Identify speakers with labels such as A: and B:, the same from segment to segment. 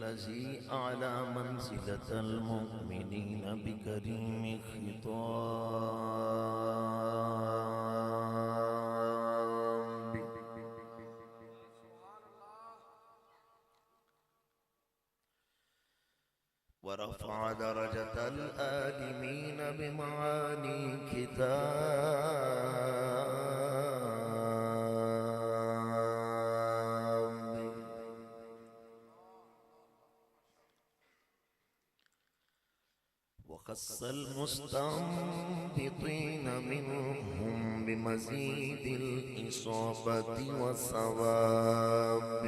A: الذي أعلى منزلة المؤمنين بكريم خطاب ورفع درجة الآدمين بمعاني كتاب وخص المستنبطين منهم بمزيد الإصابة والثواب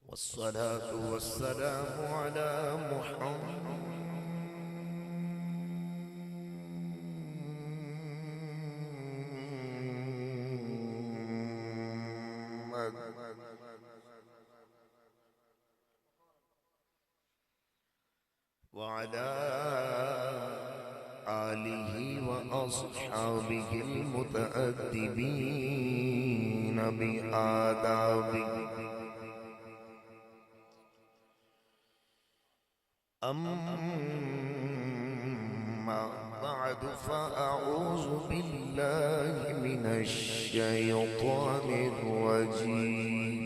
A: والصلاة والسلام على محمد وعلى آله وأصحابه المتأدبين بآدابه أما بعد فأعوذ بالله من الشيطان الرجيم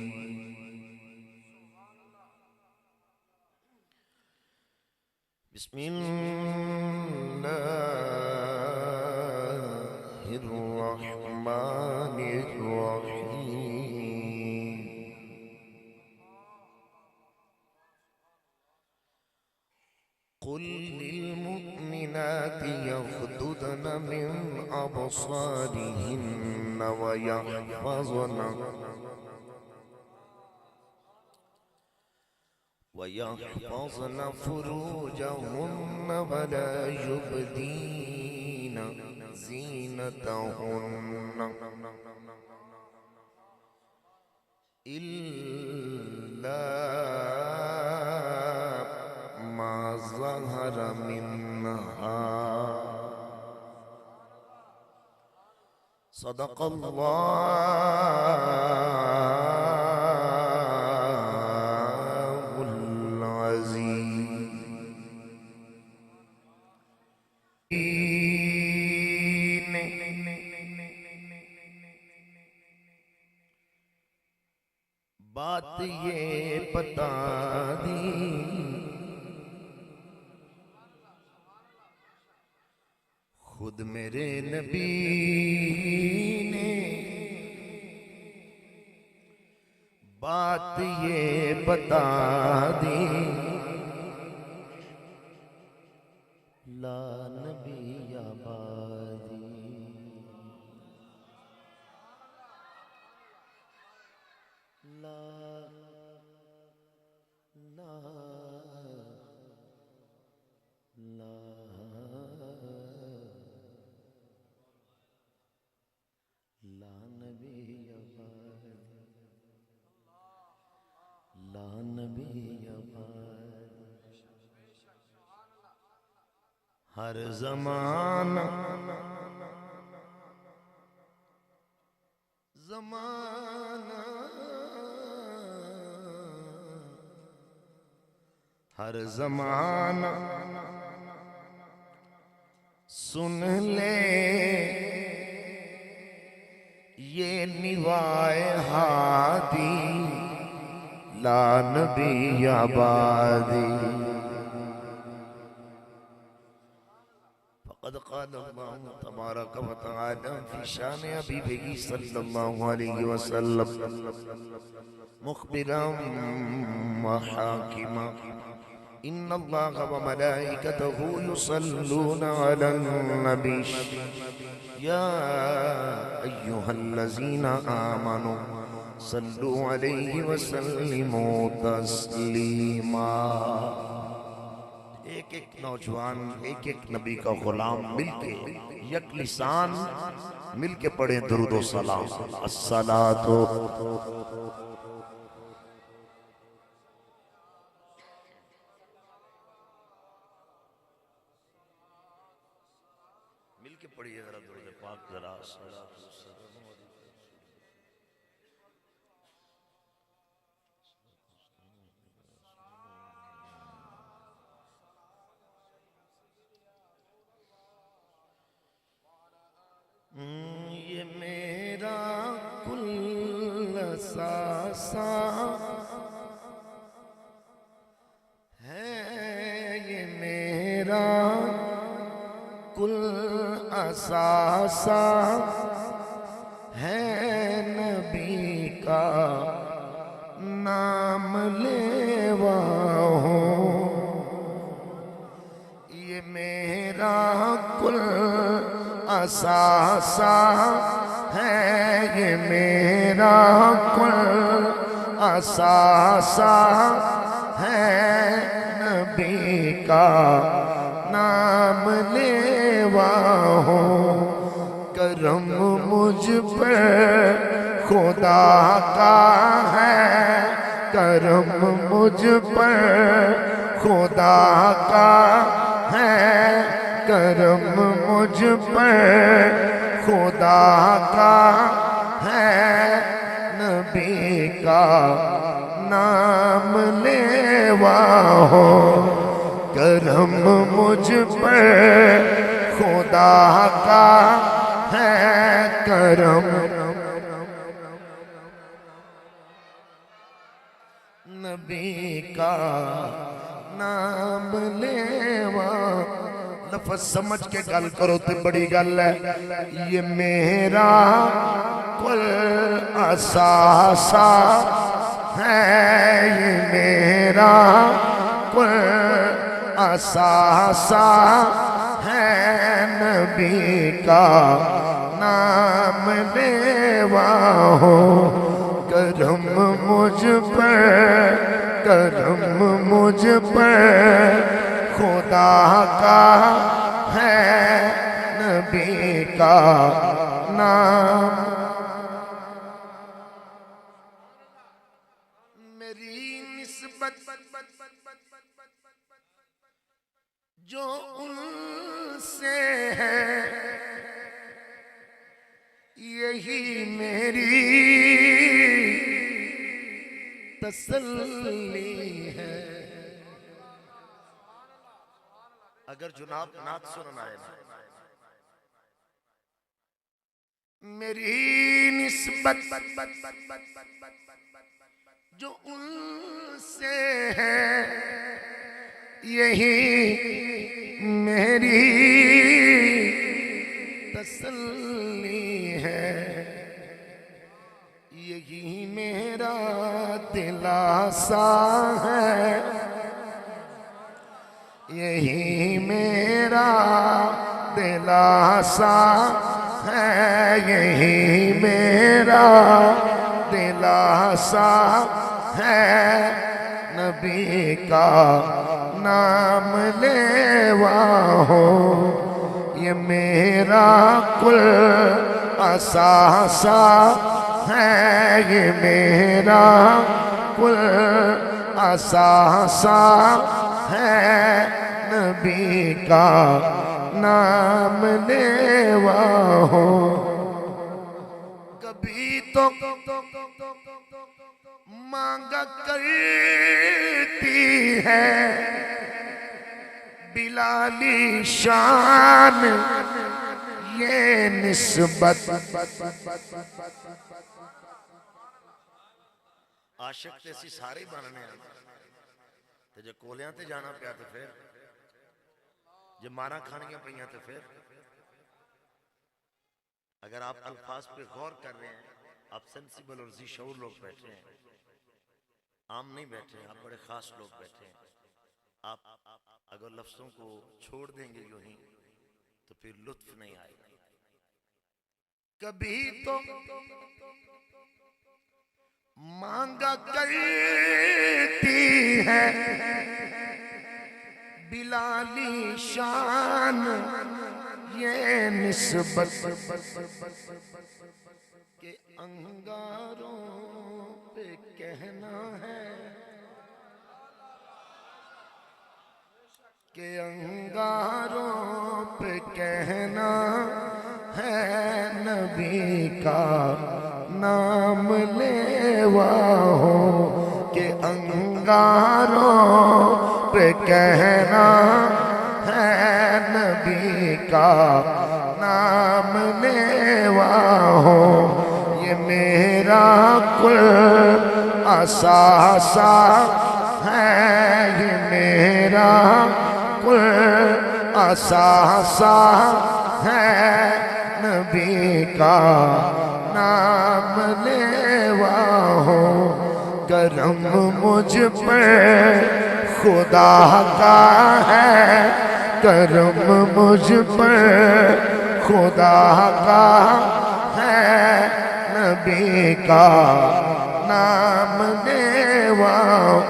A: بسم الله الرحمن الرحيم قل للمؤمنات يغضضن من أبصارهن ويحفظن فروجهن ولا يبدين زينتهن إلا ما ظهر منها صدق الله العظيم بات یہ بتا دی خود میرے نبی نے بات یہ بتا دی لا نبی آبادی لا لا لا لا نبی آبادی لا نبی آبادی ہر زمانہ ہر زمانہ سن لے یہ نوائے ہادی لا نبی آبادی فقد قال الله تبارك وتعالى في شان حبيبه صلى الله عليه وسلم مخبرا وحاكما إن الله وملائكته يصلون على النبي يا أيها الذين آمنوا صلوا عليه وسلموا تسليما ایک ایک نوجوان ایک ایک نبی کا غلام مل کے یک لسان مل کے پڑھیں درود و سلام الصلاة مل کے پڑھیے ذرا درود پاک ذرا اثاثہ ہے یہ میرا کل اثاثہ ہے نبی کا نام لیوا ہوں یہ میرا کل اثاثہ ہے یہ میرا کل اثاثہ ہے نبی کا نام لیوا ہوں کرم مجھ پر خدا کا ہے کرم مجھ پر خدا کا ہے کرم مجھ پر خدا کا ہے نبی کا نام لیوا ہو کرم مجھ پر خدا کا ہے کرم نبی کا نام لیوا لفظ سمجھ کے گل کرو تے بڑی گل ہے یہ میرا کل اثاثہ ہے یہ میرا کل اثاثہ ہے نبی کا نام لیوا ہو کرم مجھ پر کرم مجھ پر خدا کا ہے نبی کا نام میری نسبت جو ان سے ہے یہی میری تسلی ہے اگر جناب نعت سننا ہے میری نسبت جو ان سے ہے یہی میری تسلی ہے یہی میرا دلاسا ہے یہی میرا دلاسا ہے یہی میرا دلاسا ہے نبی کا نام لیوا ہو یہ میرا کل اثاثہ ہے یہ میرا کل اثاثہ ہے نبی کا نام لیوا ہو کبھی تو مانگا کرتی ہے بلالی شان یہ نسبت عاشق تے سی سارے بننے ہیں تے جو کولیاں تے جانا پیا تے پھر جو مارا کھانیاں پہیاں تے پھر اگر آپ الفاظ پہ غور کر رہے ہیں آپ سنسیبل اور ذی شعور لوگ بیٹھے ہیں عام نہیں بیٹھے ہیں آپ بڑے خاص لوگ بیٹھے ہیں آپ اگر لفظوں کو چھوڑ دیں گے یوں ہی تو پھر لطف نہیں آئے گا کبھی تو مانگا کرتی ہے بلالی شان یہ نسبت کہ انگاروں پہ کہنا ہے کہ انگاروں پہ کہنا ہے نبی کا نام لیوا ہو کہ انگاروں پہ کہنا ہے نبی کا نام لیوا ہو
B: یہ میرا کل اثاثہ ہے، یہ میرا کل اثاثہ ہے، نبی کا نام لیوا ہو، کرم مجھ پر خدا کا ہے، کرم مجھ پر خدا کا ہے، نبی کا نام لیوا ہو۔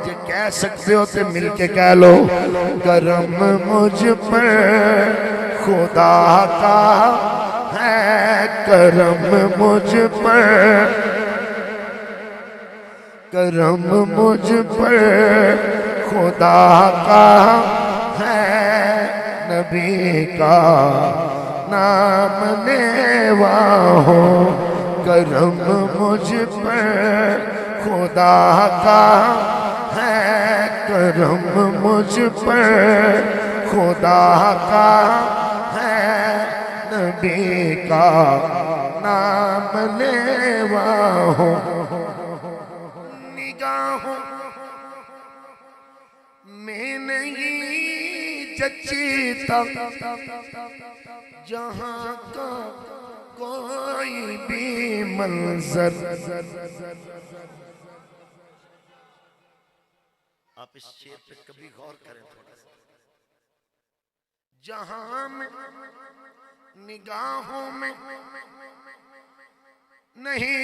B: یہ کہہ سکتے ہو تو مل کے کہہ لو، کرم مجھ پر خدا کا ہے، کرم مجھ پر، کرم مجھ پر خدا کا ہے، نبی کا نام لیوا ہو، کرم مجھ پر خدا کا ہے، کرم مجھ پر خدا کا ہے، نبی کا نام لیوا ہو۔ نگاہوں میں نہیں جچتا جہاں کا کوئی بھی منظر۔
A: آپ اس شعر پہ کبھی غور کریں تھوڑا سا۔
B: جہاں میں نگاہوں میں نہیں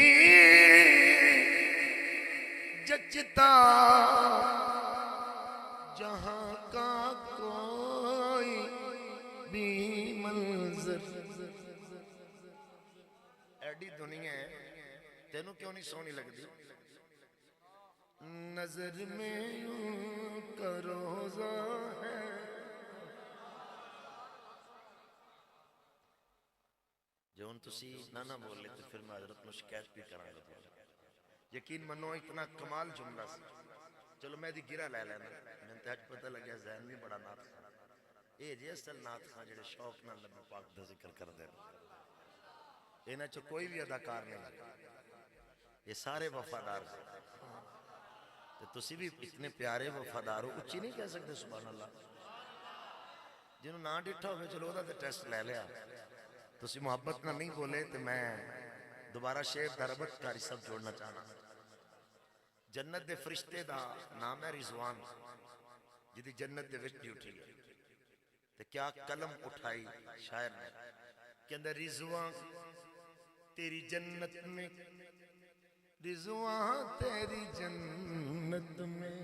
B: جچتا جہاں کا کوئی بھی منظر۔
A: ایڈی دنیا ہے، تینوں کیوں نہیں سونی لگ دی؟
B: نظر میں یوں کا روزہ ہے،
A: جو ان تسی نہ بول لے تو پھر میں حضرت نو شکایت بھی کرا گا۔
B: یقین منو اتنا کمال جملہ سی۔
A: چلو میں دی گرہ لے لینا، میں انتہاج پتہ لگیا ذہن بھی بڑا نات خان۔ اے جی اصل نات خان جڑے شوق نہ نبی پاک دا ذکر کر دے، انہاں چو کوئی بھی اداکار نہیں، یہ سارے وفادار ہیں۔ تو تسی بھی اتنے پیارے وفادار ہو، اچھی نہیں کہہ سکتے سبحان اللہ؟ جنہوں نہ ڈٹھا ہوئے چلو دا تے ٹیسٹ لے لیا، تسی محبت نہ نہیں بولے تو میں دوبارہ شعر دربت کاری سب جوڑنا چاہنا۔ جنت دے فرشتے دا نام ہے رضوان، جدی جنت دے وچ ڈیوٹی ہے، تو کیا قلم اٹھائی شاعر نے کہ اندر رضوان تیری جنت میں،
B: رضوان تیری جنت میں،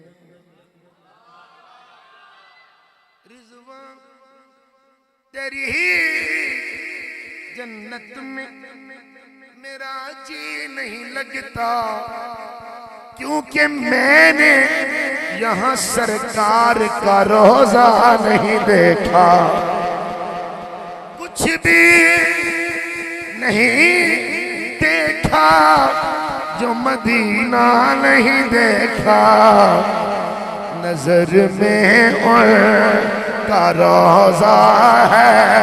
B: رضوان تیری ہی جنت میں میرا جی نہیں لگتا، کیونکہ میں نے یہاں سرکار کا روزہ نہیں دیکھا، کچھ بھی نہیں دیکھا جو مدینہ نہیں دیکھا، نظر میں ان کا روزہ ہے،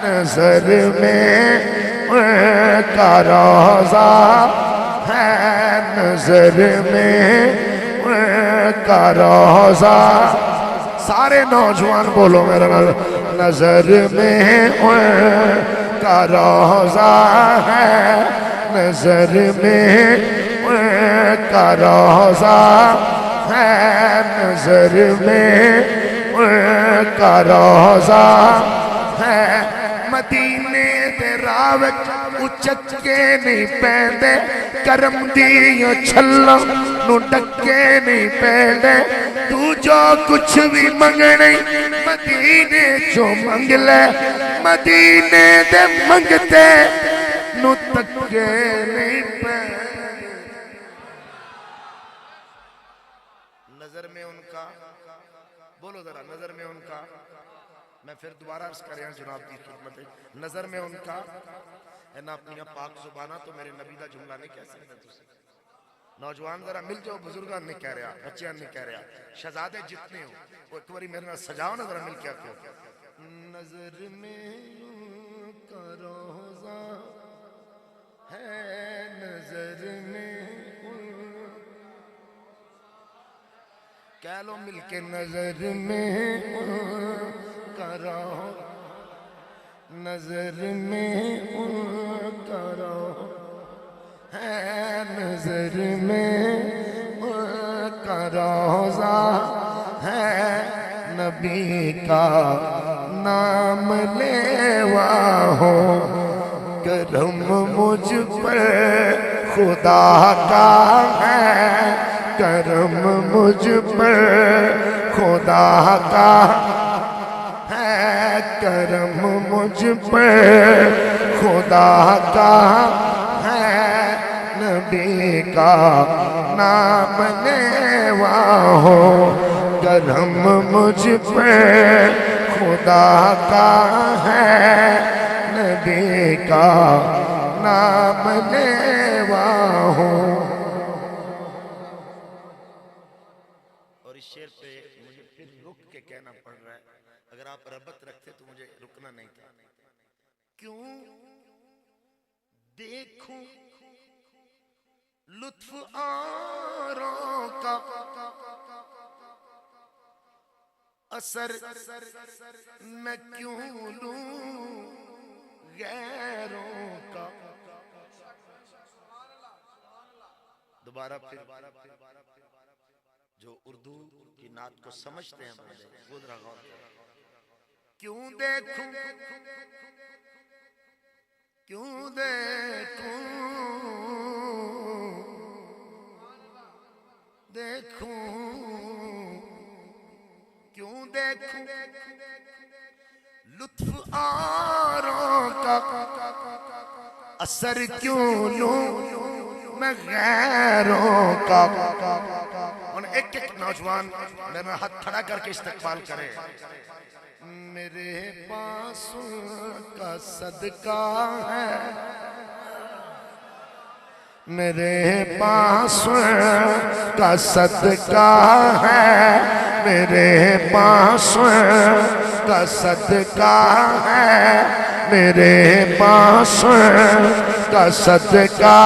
B: نظر میں ان کا روزہ ہے، نظر میں ان کا روزہ۔ سارے نوجوان بولو میرا نام، نظر میں ان کا روزہ ہے، نظر میں ان کا روزہ ہے، نظر میں ان کا روزہ ہے، مدینے دے راوچ اچکے نہیں پیندے، کرم دیاں چھلاں نو ڈکے نہیں پیندے، تو جو کچھ بھی منگنے مدینے چو منگ لے، مدینے دے منگتے نو تکے نہیں پیندے۔
A: نظر میں ان کا، بولو ذرا، نظر میں ان کا، میں پھر دوبارہ عرض کر رہا ہوں جناب کی خدمت ہے، نظر میں ان کا اے نا اپنی پاک زبانہ تو میرے نبی دا جملہ نہیں کہہ سکتے تسی۔ نوجوان ذرا مل جاؤ، بزرگان نہیں کہہ رہا، بچیاں نہیں کہہ رہا، شہزادے جتنے ہو وہ ایک باری میرے نال سجاؤ نا ذرا مل کے آتے ہو۔
B: نظر میں یوں کا روزہ ہے نظر میں کہہ لو مل کے نظر میں ان کا رو نظر میں ان کا رو ہے نظر میں ان کا روضہ ہے نبی کا نام لیوا ہو کرم مجھ پر خدا کا ہے کرم مجھ پر خدا کا ہے کرم مجھ پر خدا کا ہے نبی کا نام لیوا ہو کرم مجھ پر خدا کا ہے نبی کا نام لیوا ہو
A: اور اس شعر پہ مجھے پھر رک کے کہنا پڑ رہا ہے اگر آپ ربط رکھتے تو مجھے رکنا نہیں تھا کیوں دیکھوں لطف آروں کا اثر میں کیوں لوں غیروں کا دوبارہ پھر جو اردو کی نعت کو سمجھتے ہیں بندے خود رہا کیوں دیکھوں کیوں دیکھوں دیکھوں کیوں دیکھوں لطف آروں کا اثر کیوں لوں میں غیروں کا ایک ایک نوجوان میرا ہاتھ کھڑا کر کے استقبال کرے
B: میرے پاس کا صدقہ ہے میرے پاس کا صدقہ ہے میرے پاس کا صدقہ ہے میرے پاس کا صدقہ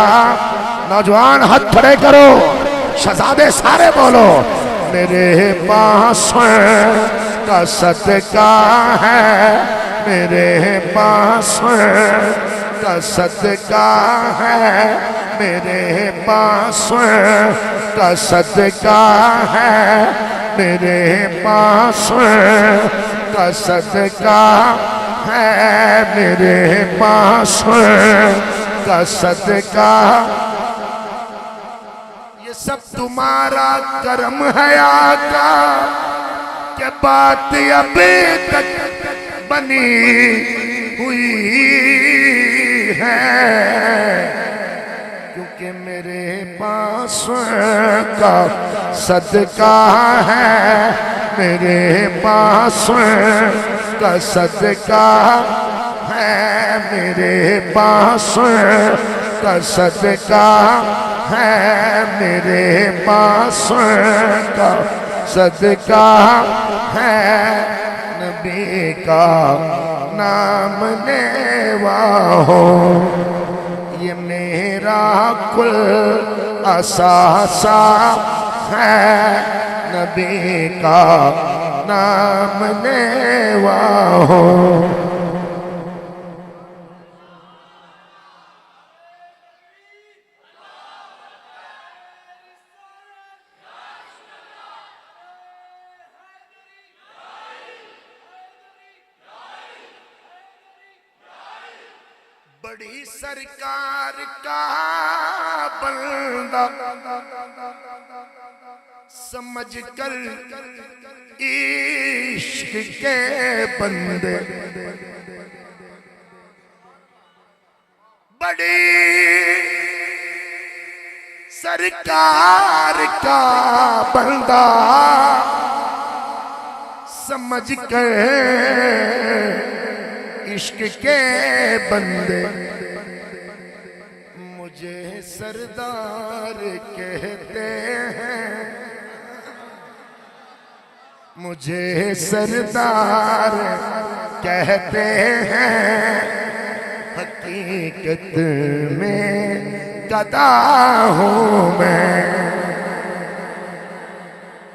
B: نوجوان ہاتھ کھڑے کرو شہزادے سارے بولو میرے پاس کا صدقہ ہے میرے پاس کا صدقہ ہے میرے پاس کا صدقہ ہے میرے پاس کا صدقہ ہے میرے پاس کا صدقہ یہ سب تمہارا کرم ہے آقا کہ بات ابھی تک بنی ہوئی ہے کیونکہ میرے پاس کا صدقہ ہے میرے پاس کا صدقہ ہے میرے پاس کا صدقہ ہے میرے پاس کا صدقہ ہے نبی کا نام لیوا ہو یہ میرا کل اثاثہ ہے نبی کا نام لیوا ہو بڑی سرکار کا بندہ سمجھ کر عشق کے بندے بڑی سرکار کا بندہ سمجھ کر عشق کے بندے مجھے سردار کہتے ہیں مجھے سردار کہتے ہیں حقیقت میں گدا ہوں میں.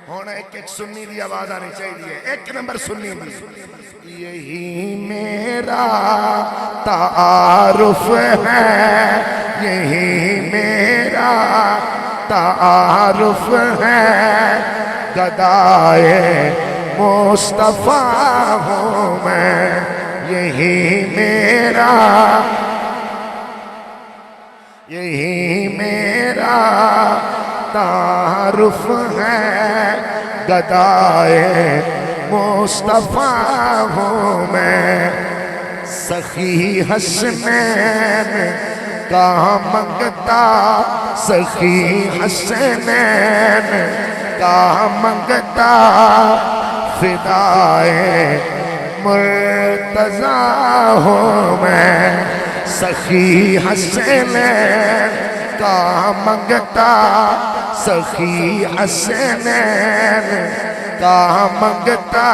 B: ہونا ایک سنی دی آواز آنی چاہیے. ایک نمبر سنی دی. یہی میرا تعارف ہے, یہی میرا تعارف ہے, گدائے مصطفیٰ ہوں میں. یہی میرا, یہی میرا تعارف ہے, گدائے مصطفیٰ ہوں میں. سخی حسنین کا منگتا, سخی حسنین کا منگتا, فدائے مرتضیٰ ہوں میں. سخی حسنین کا منگتا, سخی حسنین کا منگتا,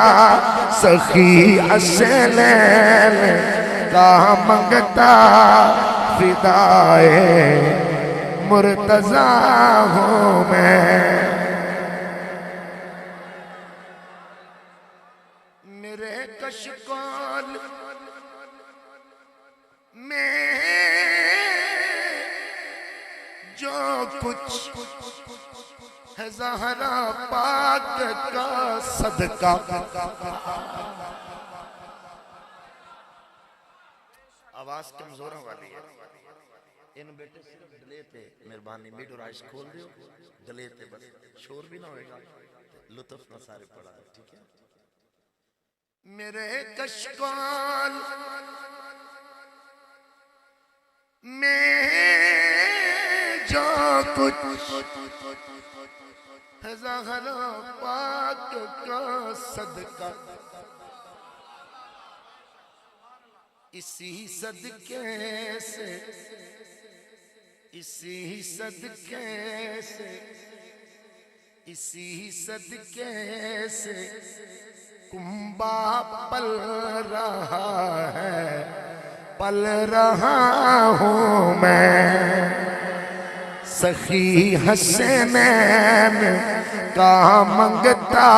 B: سخی حسنین کا منگتا, فدائے مرتضیٰ ہوں میں. میرے کشکول میں جو کچھ ہے زہرا پاک کا صدقہ. آواز کمزوروں والی ہے. ان بیٹے صرف گلے پہ مہربانی میڈ اور آئیس کھول دیو, گلے پہ بس, شور بھی نہ ہوئے گا, لطف نہ سارے پڑا ہے. ٹھیک ہے. میرے کشکول میں جو کچھ ہے زہرا پاک کا صدقہ, اسی صدقے سے, اسی صدقے سے, اسی صدقے سے کنبہ پل رہا ہے, پل رہا ہوں میں. سخی حسنین کا منگتا,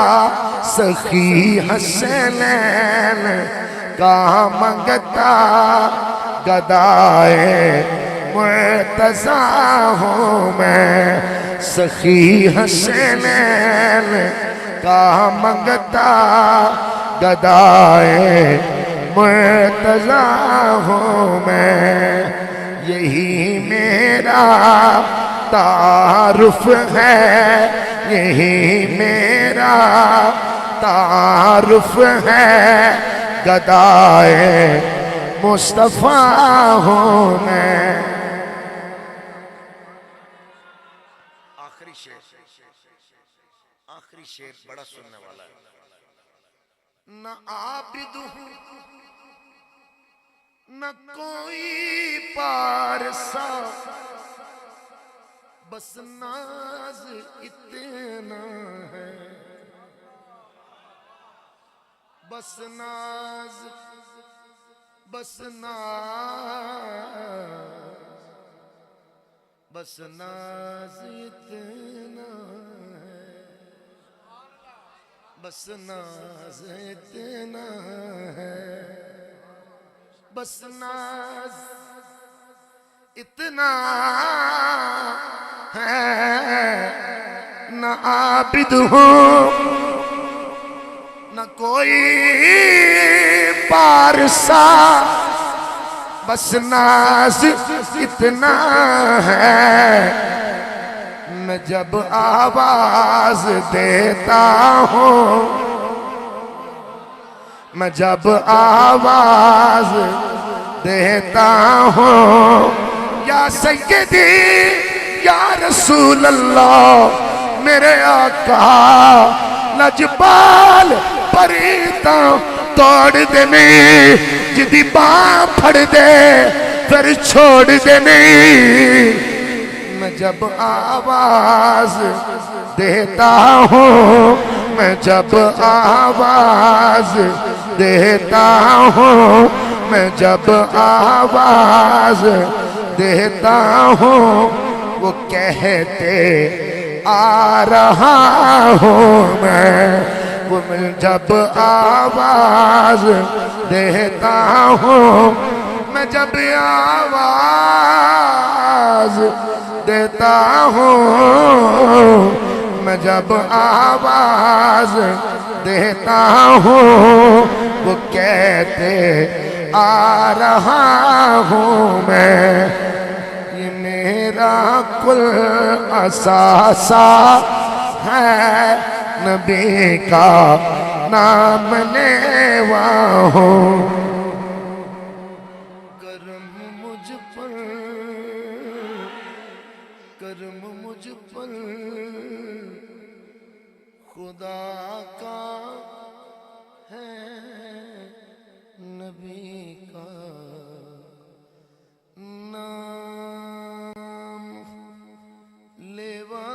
B: سخی حسنین کا منگتا, گدائے مرتضیٰ ہوں میں. سخی حسنین کا منگتا, گدائے مرتضیٰ ہوں میں. یہی میرا تعارف ہے, یہی میرا تعارف ہے, گدائے مصطفیٰ ہوں میں. آخری شعر, آخری شعر بڑا سننے والا ہے. نہ عابد ہوں نہ کوئی پارسا, بس ناز اتنا ہے, بس ناز, بس ناز, بس ناز اتنا ہے, بس ناز اتنا ہے, بس ناز اتنا ہے. نہ عابد ہوں نہ کوئی پارسا, بس ناز اتنا ہے. میں جب آواز دیتا ہوں, میں جب آواز دیتا ہوں, یا سیدی یا رسول اللہ, میرے آقا لجپال پریتا توڑ دینے, جدی باں پھڑ دے پھر چھوڑ دینے. میں جب آواز دیتا ہوں, میں جب آواز دیتا ہوں, میں جب آواز
C: دیتا ہوں وہ کہتے آ رہا ہوں میں، وہ جب آواز دیتا ہوں، میں جب آواز دیتا ہوں، میں جب آواز دیتا ہوں، وہ کہتے آ رہا ہوں میں۔ یہ میرا کل اثاثہ ہے، نبی کا نام لیوا ہوں۔ کرم مجھ پر، کرم مجھ پر خدا کا ہے، نبی کا نام لیوا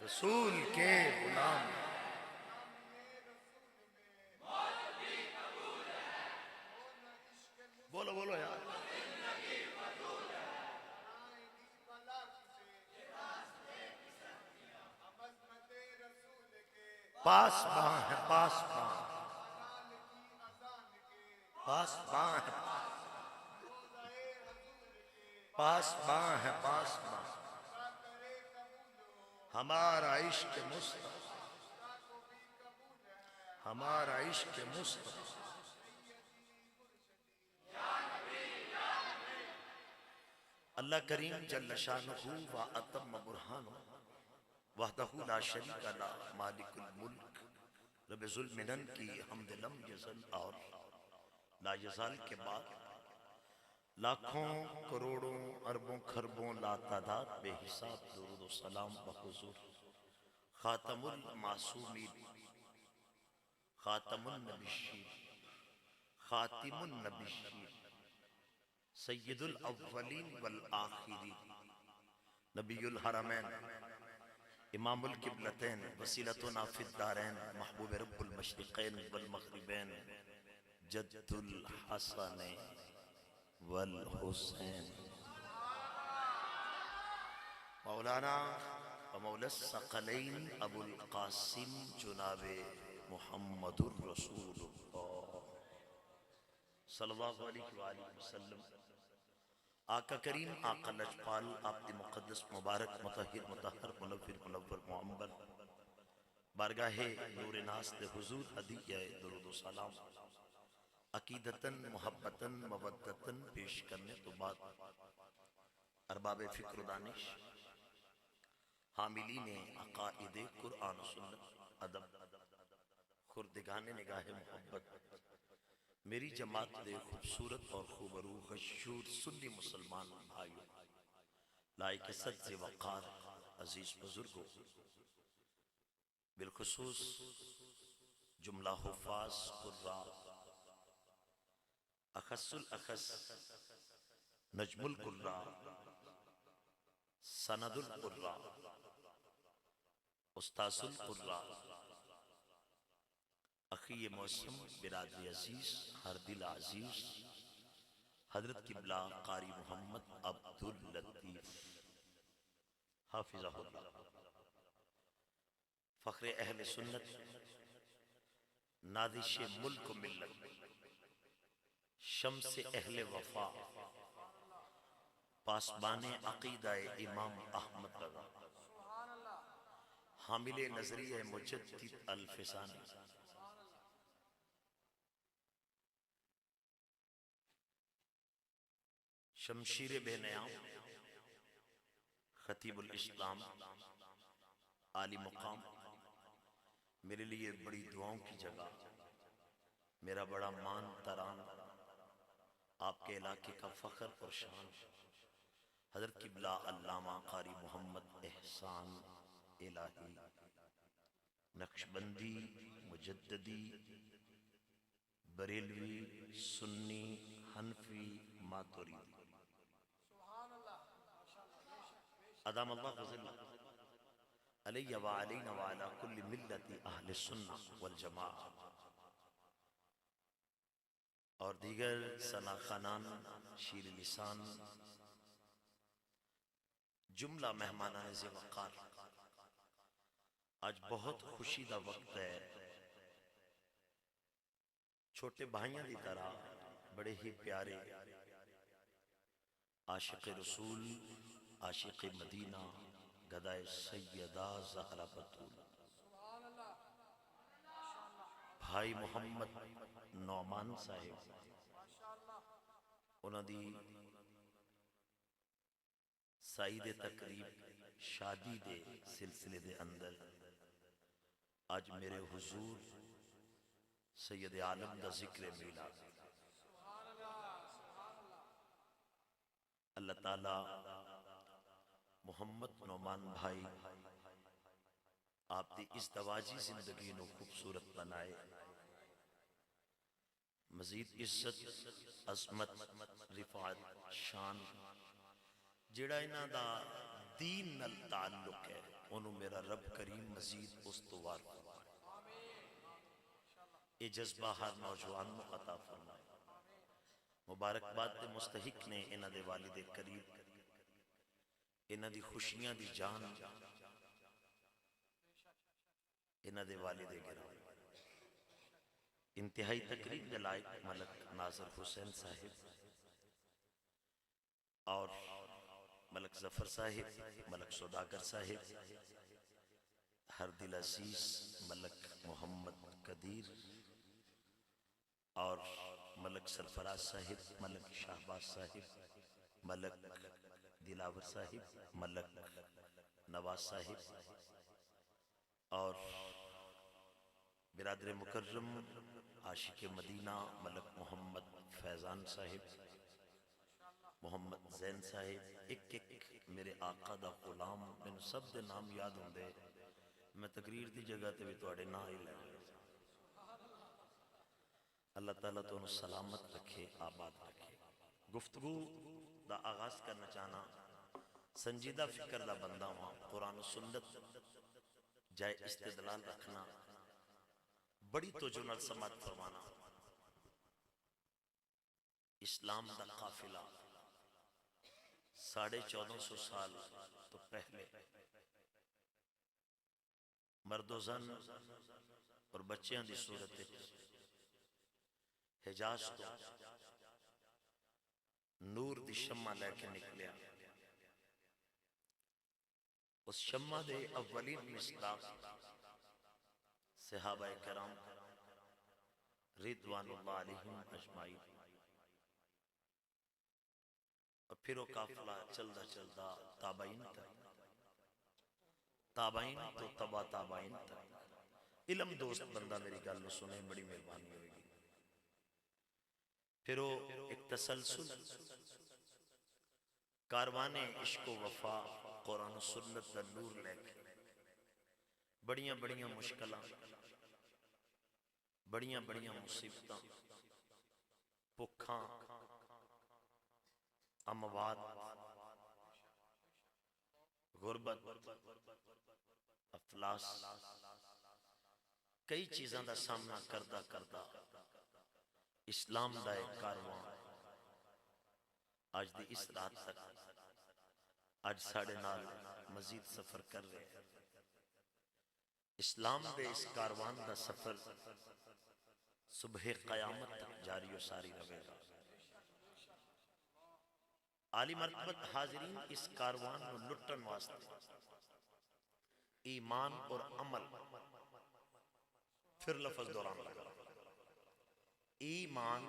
A: رسول کے غلام۔ بولو بولو یار۔ پاس باں ہے، پاس باں، پاس باں ہے، پاس باں ہے، پاس باں ہمارا عشق مصطفیٰ، ہمارا عشق مصطفیٰ۔ اللہ کریم جل شانہ و اتم برہانہ وحدہ لا شریک لہ مالک الملک رب ذوالمنن کی حمد لم یزل اور لا یزال کے بعد لاکھوں کروڑوں اربوں خربوں لا تعداد بے حساب درود و سلام بحضور خاتم المعصومین، خاتم النبیین، خاتم النبیین، سید الاولین والآخرین، نبی الحرمین، امام القبلتین، وسیلتنا فی الدارین، محبوب رب المشرقین والمغربین، جد الحسن والحسین، مولانا و مولا الثقلین ابو القاسم جناب محمد الرسول اللہ صلی اللہ علیہ وآلہ وسلم۔ آقا کریم، آقا لجپال، آپ دی مقدس مبارک مطہر مطہر منور منور معمبر بارگاہ نور ناس دے حضور ہدیہ درود و سلام عقیدتاً محبتاً مودتاً پیش کرنے تو بعد ارباب فکر و دانش، حاملین عقائد قرآن و سنت ادب، خردگان نگاہ محبت، میری جماعت دے خوبصورت اور خوبرو غشور سنی مسلمان بھائیو، لائق صد وقار عزیز بزرگوں، بالخصوص جملہ حفاظ قراء، اخص الاخص نجم القراء، سند القراء، استاذ القراء، اخی موسم، برادری عزیز، ہر دل عزیز، حضرت قبلہ قاری محمد عبداللطیف حافظہ اللہ، فخر اہل سنت، نادش ملک و ملت، شمس اہل وفا، پاسبان عقیدہ امام احمد رضا، حامل نظریہ مجدد الفسانی، شمشیر بے نیام، خطیب الاسلام، عالی مقام، میرے لیے بڑی دعاؤں کی جگہ، میرا بڑا مان تران، آپ کے علاقے کا فخر اور شان، حضرت قبلہ علامہ قاری محمد احسان الہی نقشبندی مجددی بریلوی سنی حنفی ماتوریدی ادام اللہ فضل علی وعلینا وعلا کل ملت اہل السنہ والجماعہ اور دیگر ثنا خانان شیر لسان جملہ مہمانان ذی وقار، آج بہت خوشی دا وقت ہے. چھوٹے بھائیاں دی طرح بڑے ہی پیارے عاشق رسول، عاشق مدینہ، گدائے سیدہ زہرا بطول بھائی محمد نعمان صاحب انہاں دی سعید تقریب شادی دے سلسلے دے اندر آج میرے حضور سید عالم دا ذکر میلاد. اللہ تعالی محمد نعمان بھائی آپ دی اس دواجی زندگی نو خوبصورت بنائے، مزید عزت عظمت رفعت شان جڑا انہاں دا دین نال تعلق ہے انہوں میرا رب کریم مزید استوار فرمائے، یہ جذبہ ہر نوجوان نو عطا فرمائے. مبارکباد دے مستحق نے انہاں دے والد قریب، انہاں دی خوشیاں دی جان، انہاں دے والد گرامی. انتہائی تقریب دے لائق ملک ناظر حسین صاحب اور ملک ظفر صاحب، ملک سوداگر صاحب، ہر دل عزیز ملک محمد قدیر اور ملک سرفراز صاحب، ملک شہباز صاحب، ملک دلاور صاحب، ملک نواز صاحب اور برادر مکرم عاشق مدینہ ملک محمد فیضان صاحب، محمد زین صاحب، ایک ایک میرے آقا دا غلام، میں سب دے نام یاد ہوں دے، میں تقریر دی جگہ تے بھی توڑے نہ ہی لے. اللہ تعالیٰ تو انہوں سلامت رکھے، آباد رکھے. گفتگو دا آغاز کرنا چاہنا، سنجیدہ فکر دا بندہ ہوں، قرآن و سنت جائے استدلال رکھنا، بڑی توجہ نال سماعت فرمانا. اسلام دا قافلہ 1450 سال تو پہلے مرد و زن اور بچیاں دی صورت حجاز تو نور دی شمع لے کے نکلیا. اس شمع دے اولین مصداق صحابہ کرام رضوان اللہ علیہم اجمعین، اور پھر وہ قافلہ چلدا چلدا تابعین تک، تابعین تو تبا تابعین تک. علم دوست بندہ میری گل نو سنے، بڑی مہربانی ہوئے گی. پھر وہ ایک تسلسل کاروان عشق و وفا قرآن و سنت دا نور لے کے بڑیاں بڑیاں مشکلاں، بڑیاں بڑیاں مصیبتاں، بھکھاں، اموات، غربت، افلاس، کئی چیزاں دا سامنا کردہ کردہ اسلام دا ایک کاروان آج دی اس رات تک آج ساڑھے نال مزید سفر کر رہے ہیں. اسلام دے اس کاروان دا سفر صبح قیامت تک جاری و ساری رہے گا. عالی مرتبت حاضرین اس کاروان کو لٹن واسطے ایمان اور عمل، پھر لفظ دوران لگا، ایمان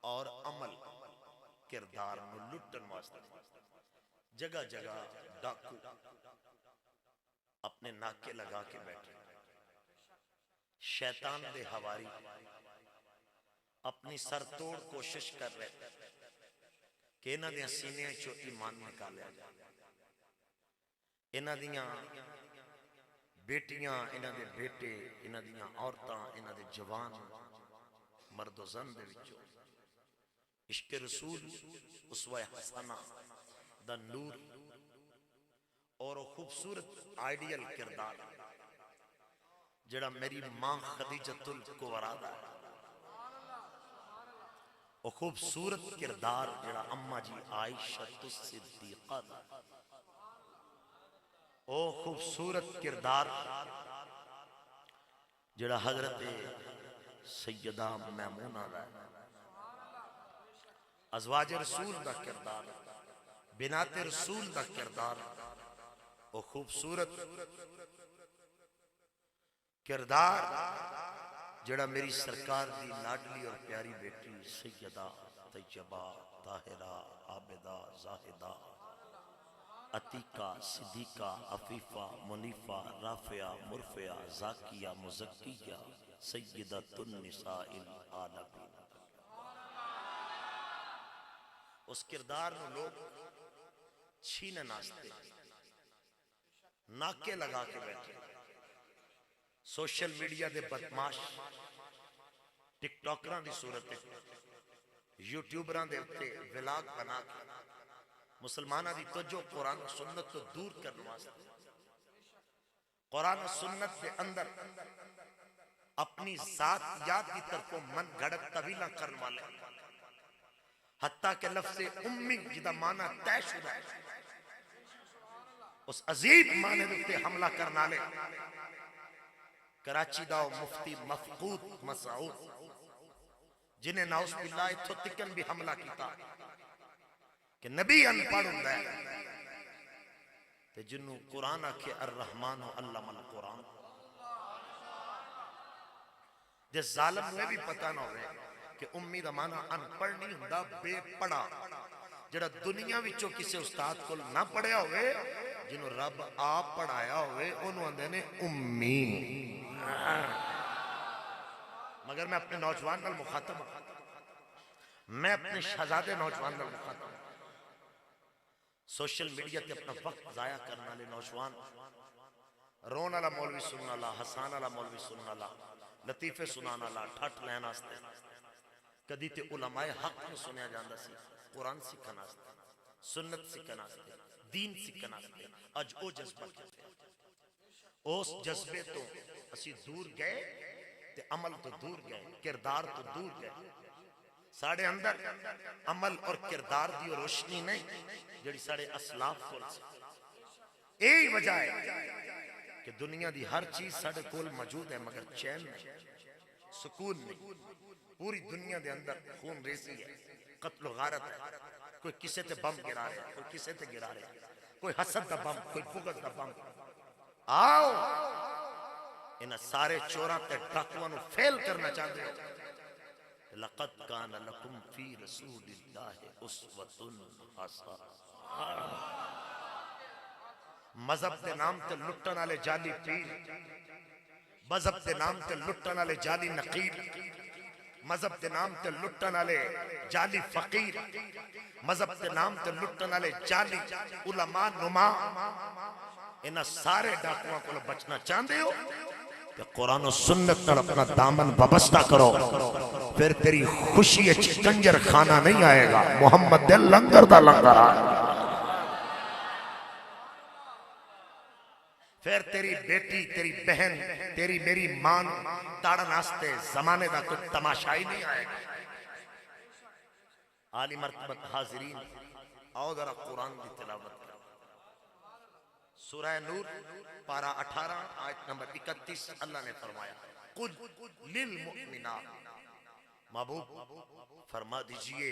A: اور عمل کردار کو لٹن واسطے جگہ جگہ ڈاکو اپنے ناکے لگا کے بیٹھے، شیطان دے ہواری اپنی سر توڑ کوشش کر رہے کہ انہاں دیاں سینیاں چوں ایمان نکالیا جائے، انہاں دیاں بیٹیاں، انہاں دے بیٹے، انہاں دیاں عورتاں، انہاں دے جوان مرد و زن دے وچوں عشق رسول اسوہ حسنہ دا نور اور وہ خوبصورت آئیڈیل کردار جڑا میری ماں خدیجۃ الکبریٰ دا ہے، وہ خوبصورت کردار جڑا اماں جی عائشہ الصدیقہ دا ہے، وہ خوبصورت کردار جڑا حضرت سیدہ میمونہ دا ہے، ازواج رسول دا کردار، بنات رسول دا کردار، وہ خوبصورت کردار جڑا میری سرکار دی لاڈلی اور پیاری بیٹی سیدہ طیبہ طاہرہ عابدہ زاہدہ عتیقہ صدیقہ عفیفہ منیفہ رافعہ مرفعہ زاکیہ مزکیہ سیدۃ النساء العالمین، اس کردار نو لوگ چھینے ناستے، ناکے لگا کے بیٹھے، سوشل میڈیا دے بدماش ٹک ٹاکران دی صورت ہے، یوٹیوبران دے اتے ولاگ بنا کے مسلمانہ دی توجہ قرآن و سنت تو دور کرنے واسطے، قرآن و سنت دے اندر اپنی ذاتیات کی طرف من گھڑت طویلہ کرنے والے، حتیٰ کہ لفظ امی جدہ معنی طے شدہ ہے، اس عظیم معنی دکھتے حملہ کرنا لے، کراچی داؤ مفتی مفقود مسعود جنہیں ناؤس باللہ اتھو تکن بھی حملہ کیتا کہ نبی انپڑھ ہوں دے تے جنہوں قرآن آکھے الرحمن علم القرآن، جس ظالم میں بھی پتہ نہ ہوئے کہ امی دا معنی انپڑھ نہیں ہندہ بے پڑھا، جڑا دنیا وچوں کسے استاد کو نہ پڑھیا ہوئے، جنہوں رب آپ پڑھایا ہوئے انہوں اندے نے امی۔ مگر میں اپنے نوجوان نال مخاطب ہوں، میں اپنے شہزادے نوجوان نال مخاطب ہوں، سوشل میڈیا تے اپنا وقت ضائع کرنا لے نوجوان، رون والا مولوی سننا والا، حسان والا مولوی سننا والا، لطیفے سنانا والا، ٹھٹ لینا آستے، کدی تے علماء حق میں سنیا جاندہ سی، قرآن سکھنا آستے، سنت سکھنا آستے، دین سکھنا آستے، اج او جذبہ کہتے ہیں، اس جذبے تو اسی دور گئے تے عمل تو دور گئے، کردار تو دور گئے، ساڑھے اندر عمل اور کردار دی روشنی نہیں جڑی ساڑھے اسلاف کول سے، یہی وجہ ہے کہ دنیا دی ہر چیز ساڑھے کول موجود ہے مگر چین نہیں، سکون نہیں، پوری دنیا دے اندر خون ریزی ہے، قتل و غارت ہے، کوئی کسے تے بم گرا رہے کوئی کسے تے گرا رہے، کوئی حسد دا بم کوئی بغض دا بم، آؤ انہاں سارے چوراں تے ڈاکواں نو فیل کرنا چاہتے ہو، لقد کان لکم فی رسول اللہ اسوۃ حسنہ، مذہب دے نام تے لٹن والے جعلی پیر، مذہب دے نام تے لٹن والے جعلی نقیب، مذہب دے نام تے لٹن والے جعلی فقیر، مذہب دے نام تے لٹن والے جعلی علماء نما، انہاں سارے ڈاکواں کو بچنا چاہتے ہو کہ قرآن و سنت نال اپنا دامن وابستہ کرو، پھر تیری خوشی اچھ کنجر خانہ نہیں آئے گا، محمد دل لنگر دا لنگر آئے گا، پھر تیری بیٹی تیری بہن تیری میری مان تاڑا ناستے زمانے دا کوئی تماشائی نہیں آئے گا۔ عالی مرتبت حاضرین آؤ ذرا قرآن دی تلاوت کرو، سورہ نور پارہ 18 آیت نمبر 31 اللہ نے فرمایا قُلْ لِلْمُؤْمِنَاتِ، محبوب فرما دیجئے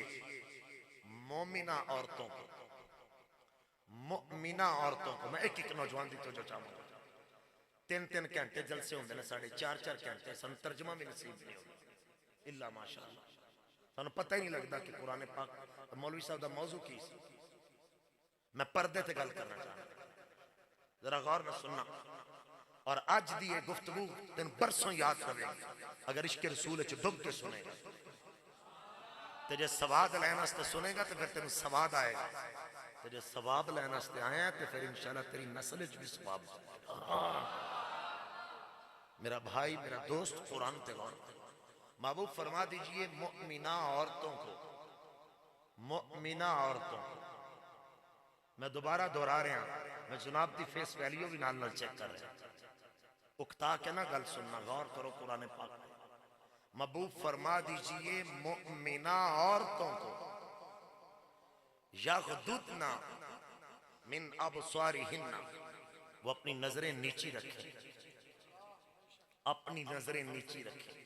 A: مومنہ عورتوں کو، مؤمنہ عورتوں کو، میں ایک نوجوان دی توجہ چاہوں گا، 3 گھنٹے جلسے ہوں دینا، 4.5 گھنٹے سن ترجمہ میں نصیب نہیں ہوگا اللہ ماشاءاللہ، سانو پتہ ہی نہیں لگتا کہ قرآن پاک مولوی صاحب دا موضوع کی سی، میں پردے تے گل کرنا چاہتا ذرا غور نہ سننا، اور آج دی یہ گفتگو تین برسوں یاد کرے اگر عشق رسول ڈب کے سنے
B: تجھے سواد لینا سے سنے گا تو پھر تیرے سواد آئے گا. تجھے سواب لینا سے آیا تو پھر انشاءاللہ تیری نسل بھی سواب آئے گا. میرا بھائی میرا دوست قرآن پہ غور کرو. محبوب فرما دیجئے مؤمنہ عورتوں کو، مؤمنہ عورتوں کو، میں دوبارہ دہرا رہا ہوں، میں جناب دی فیس ویلیو بھی نال چیک کر رہا ہوں، اکتا کے نہ گل سننا، غور کرو قرآن پاک میں. محبوب فرما دیجئے مؤمنہ عورتوں کو یغضضن من ابصارہن، وہ اپنی نظریں نیچی رکھیں، اپنی نظریں نیچی رکھیں.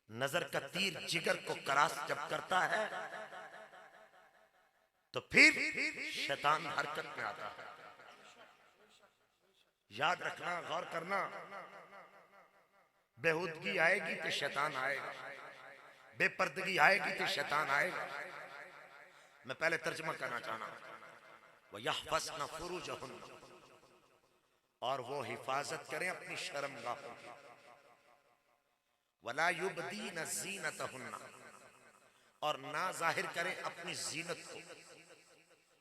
B: نظر کا تیر جگر کو کراس جب کرتا ہے تو پھر شیطان حرکت میں آتا ہے. یاد رکھنا، غور کرنا، بےہودگی آئے گی تو شیطان آئے گا، بے پردگی آئے گی تو شیطان آئے گا. میں پہلے ترجمہ کرنا چاہنا ہوں، وَيَحْفَظْنَ فُرُوجَهُنَّ، اور وہ حفاظت کریں اپنی شرمگاہوں کی. وَلَا يُبْدِينَ زِينَتَهُنَّ، اور نہ ظاہر کریں اپنی زینت کو،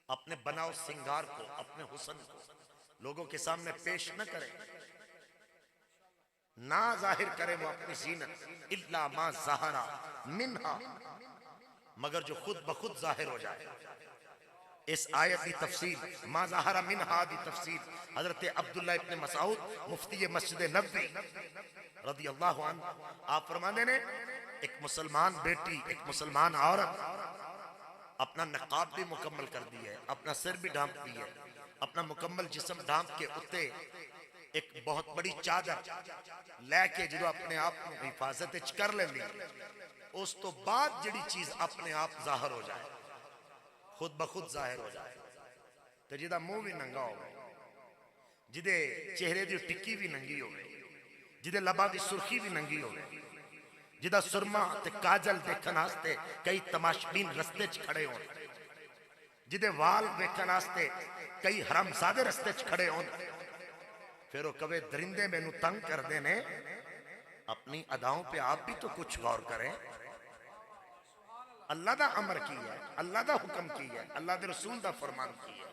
B: اپنے بناؤ سنگار کو، اپنے حسن کو لوگوں کے سامنے پیش نہ کریں، نہ ظاہر کریں وہ اپنی زینت. إِلَّا مَا ظَهَرَ مِنْهَا، مگر جو خود بخود ظاہر ہو جائے. اس آیت کی تفسیر، ما ظہر منہا دی تفسیر حضرت عبداللہ ابن مسعود مفتی مسجد نبوی رضی اللہ عنہ، آپ فرمانے نے ایک مسلمان بیٹی، ایک مسلمان عورت اپنا نقاب بھی مکمل کر دی ہے، اپنا سر بھی ڈھانپ دی ہے، اپنا مکمل جسم ڈھانپ کے اتے ایک بہت بڑی چادر لے کے جو اپنے آپ کو حفاظت کر لے لی. اس تو بعد جڑی چیز اپنے آپ ظاہر ہو جائے، خود بخود ظاہر ہو جائے، تو جدہ منہ بھی ننگا ہو گئے، جدے چہرے دی ٹکی بھی ننگی ہو گئے، جدے لبا دی سرخی بھی ننگی ہو گئے، جدہ سرما تے کاجل دیکھن آستے کئی تماشبین رستے چ کھڑے ہوں، جدے وال دیکھن آستے کئی حرم زادے رستے چ کھڑے ہوں. پھر وہ کبھی درندے میں نو تنگ کر دینے، اپنی اداؤں پہ آپ بھی تو کچھ غور کریں. اللہ دا امر کی ہے، اللہ دا حکم کی ہے، اللہ دے رسول دا فرمان کی ہے.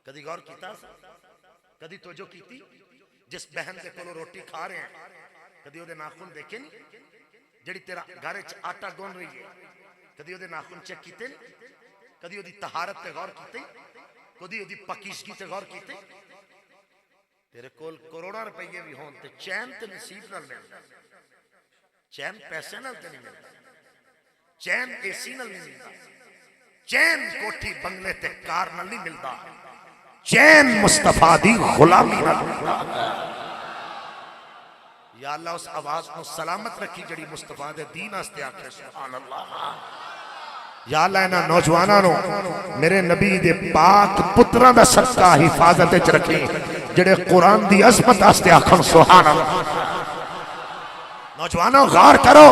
B: کدی غور کیتا، کدی توجہ کیتی؟ جس بہن دے کولو روٹی کھا رہے ہیں کدی وہ دے ناخن دیکھے نہیں؟ جڑی تیرا گھرے چ آٹا گون رہی ہے کدی وہ دے ناخن چیک کیتے نہیں؟ کدی وہ دی طہارت تے غور کیتے؟ کدی وہ دی پاکیزگی تے غور کیتے؟ تیرے کول کروڑا روپیے بھی ہون تے چین تے نصیب نہ ملدا، چین پیسے نہ تے نہیں ملدا، چین اے سی نہ نہیں ملدا، چین کوٹھی بنگلے تے کار نہ نہیں ملدا، چین مصطفیٰ دی غلامی نہ ملدا. یا اللہ اس آواز کو سلامت رکھی جڑی مصطفیٰ دے دین آستے آکھے سبحان اللہ. یا اللہ انہاں نوجوانانو میرے نبی دے پاک پتراں دا صدقہ حفاظت وچ رکھیں جڑے قرآن دی عظمت آستے آکھن سبحان اللہ. نوجوانوں غور کرو،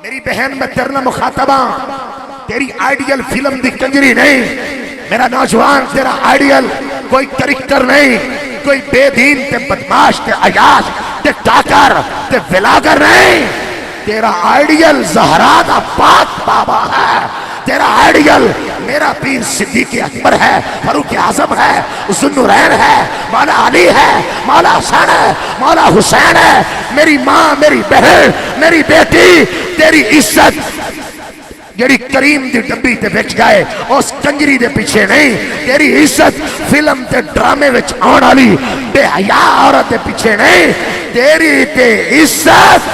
B: میری بہن میں تیرنا مخاطبہ، تیری آئیڈیل فلم دی کنجری نہیں. میرا نوجوان تیرا آئیڈیل کوئی کریکٹر نہیں، کوئی بے دین تے بدماش تے عیاش تے ٹاکر تے ولاگر نہیں. تیرا آئیڈیل زہرا دا پاک بابا ہے. تیرا آئیڈیل میرا پیر صدیق اکبر ہے، فاروق اعظم ہے، ذوالنورین ہے، مولا علی ہے، مولا حسن ہے، مولا حسین ہے. میری ماں، میری بہن، میری بیٹی، تیری عزت جڑی کریم دی ڈبی تے بچ گئے اس کنجری دے پیچھے نہیں. تیری عزت فلم تے ڈرامے وچ آن والی بے حیا عورت دے پیچھے نہیں. تیری تے عزت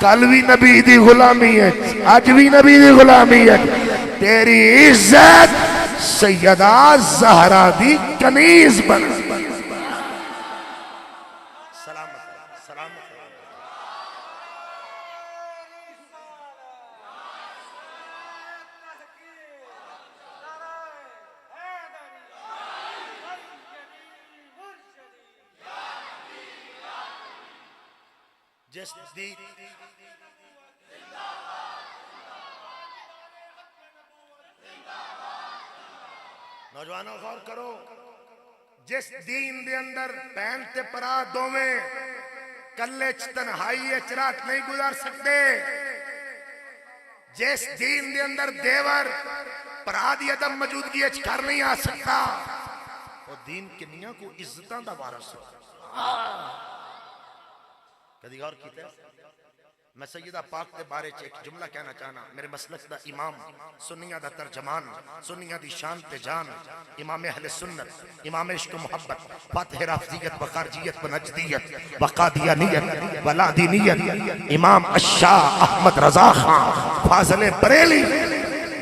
B: کل بھی نبی دی غلامی ہے، آج بھی نبی دی غلامی ہے. تیری عزت سیدہ زہرا دی کنیز بن. سلامت سلامت. جس دی نوجوانوں غور کرو، جس دین دے اندر بہن تے پرا دوویں کلے چ تنہائی رات نہیں گزار سکتے، جس دین دے اندر دیور پرا دی عدم موجودگی اچ کر نہیں آ سکتا وہ دین کنیاں کو عزتاں دا وارث ہو. کدی غور کیتا ہے؟ میں سیدہ پاک دے بارے چ ایک جملہ کہنا چاہنا. میرے مسلک دا امام، سنیہ دا ترجمان، سنیہ دی شان تے جان، امام اہل سنت، امام عشق و محبت، فاتح رافضیت و خارجیت و نجدیت و قادیانیت و لادینیت، امام الشاہ احمد رضا خان فاضل بریلی.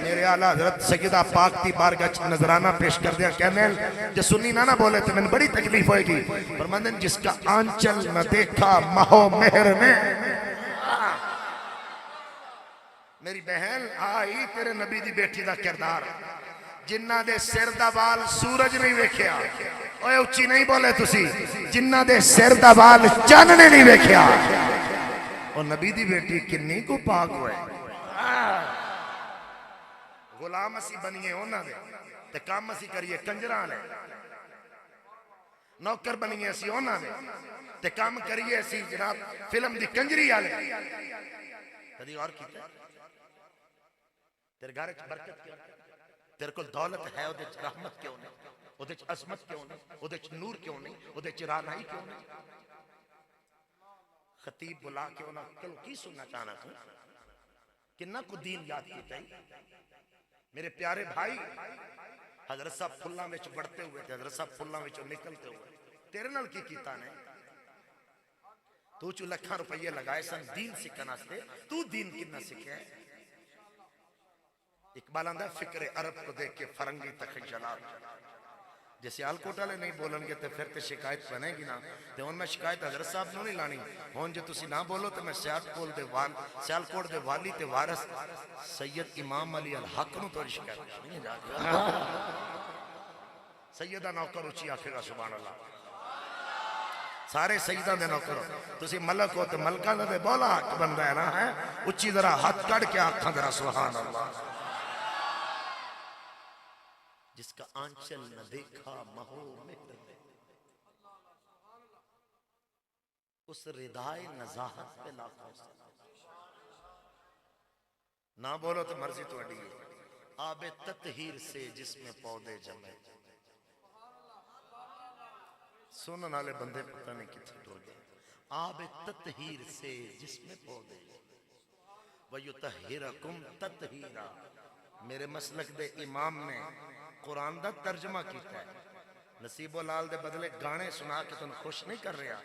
B: میرے اعلیٰ حضرت سیدہ پاک دی بارگاہ چ نظرانہ پیش کر دیا. کہنے جو سنی نہ بولے تو میں بڑی تکلیف ہوئے گی. فرماندن جس کا آنچل نہ دیکھا مہو مہر نے. میری بہن آئی تیرے نبی دی بیٹی دا کردار. جنہ دے سر دا بال سورج نہیں ویکھیا. اوے اچھی نہیں بولے تسی. جنہ دے سر دا بال چن نے نہیں ویکھیا. اور نبی دی بیٹی کنی کو پاک ہوئے. غلام اسی بنیے ہونا دے تے کام اسی کریے کنجران ہے. نوکر بنیے اسی ہونا دے تے کام کریے اسی جناب فلم دی کنجری آلے. کدی اور کیتا ہے؟ تیرے گھر اچھ برکت کیوں نہیں؟ تیرے کل دولت ہے او دیچ رحمت کیوں نہیں؟ او دیچ عظمت کیوں نہیں؟ او دیچ نور کیوں نہیں؟ او دیچ رانائی کیوں نہیں؟ خطیب بلا کے انہاں کلو کی سننا چاہنا تھا کنہ کو دین یاد کیتا ہی. میرے پیارے بھائی حضرت صاحب پھلاں وچ بڑھتے ہوئے تھے. حضرت صاحب پھلاں وچ نکلتے ہوئے تیرے نال کی کیتا نے؟ تو چو لکھاں روپیے لگائے سن دین سکھنا سے. تو دین کتنا سکھے ہے؟ اقبال آندہ فکر عرب کو دیکھ کے فرنگی تخیلات. جیسے آل لے نہیں بولن گے تو پھر تے شکایت بنے گی نا. تو ان میں شکایت حضرت صاحب نو نہیں لانی. ہون جو تسی نہ بولو تو میں سیالکوٹ دے والی تے وارث سید امام علی الحق نو تو شکایت نہیں جا. سیدہ نوکر اچھی آکھے گا سبحان اللہ. سارے سیدہ دے نوکر تسی ملک ہو تو ملکہ دے بولا حق بن رہا ہے نا. ہے اچھی ذرا ہاتھ کڑ کے آکھاں ذرا سبحان اللہ. جس کا آنچل نہ دیکھا مہو مہر نے. اس ردائے نزاہت پہ لاکھوں سلام. نہ بولو تو مرضی تو اڈی ہے. آب تطہیر سے جس میں پودے جمے. سنن والے بندے پتہ نہیں کتنے ٹور گئے. آب تطہیر سے جس میں پودے وَيُطَهِّرَكُمْ تَطْهِيرًا. میرے مسلک دے امام نے قرآن دا ترجمہ کیتا ہے. نصیب و لال دے بدلے گانے سنا کے تم خوش نہیں کر رہا.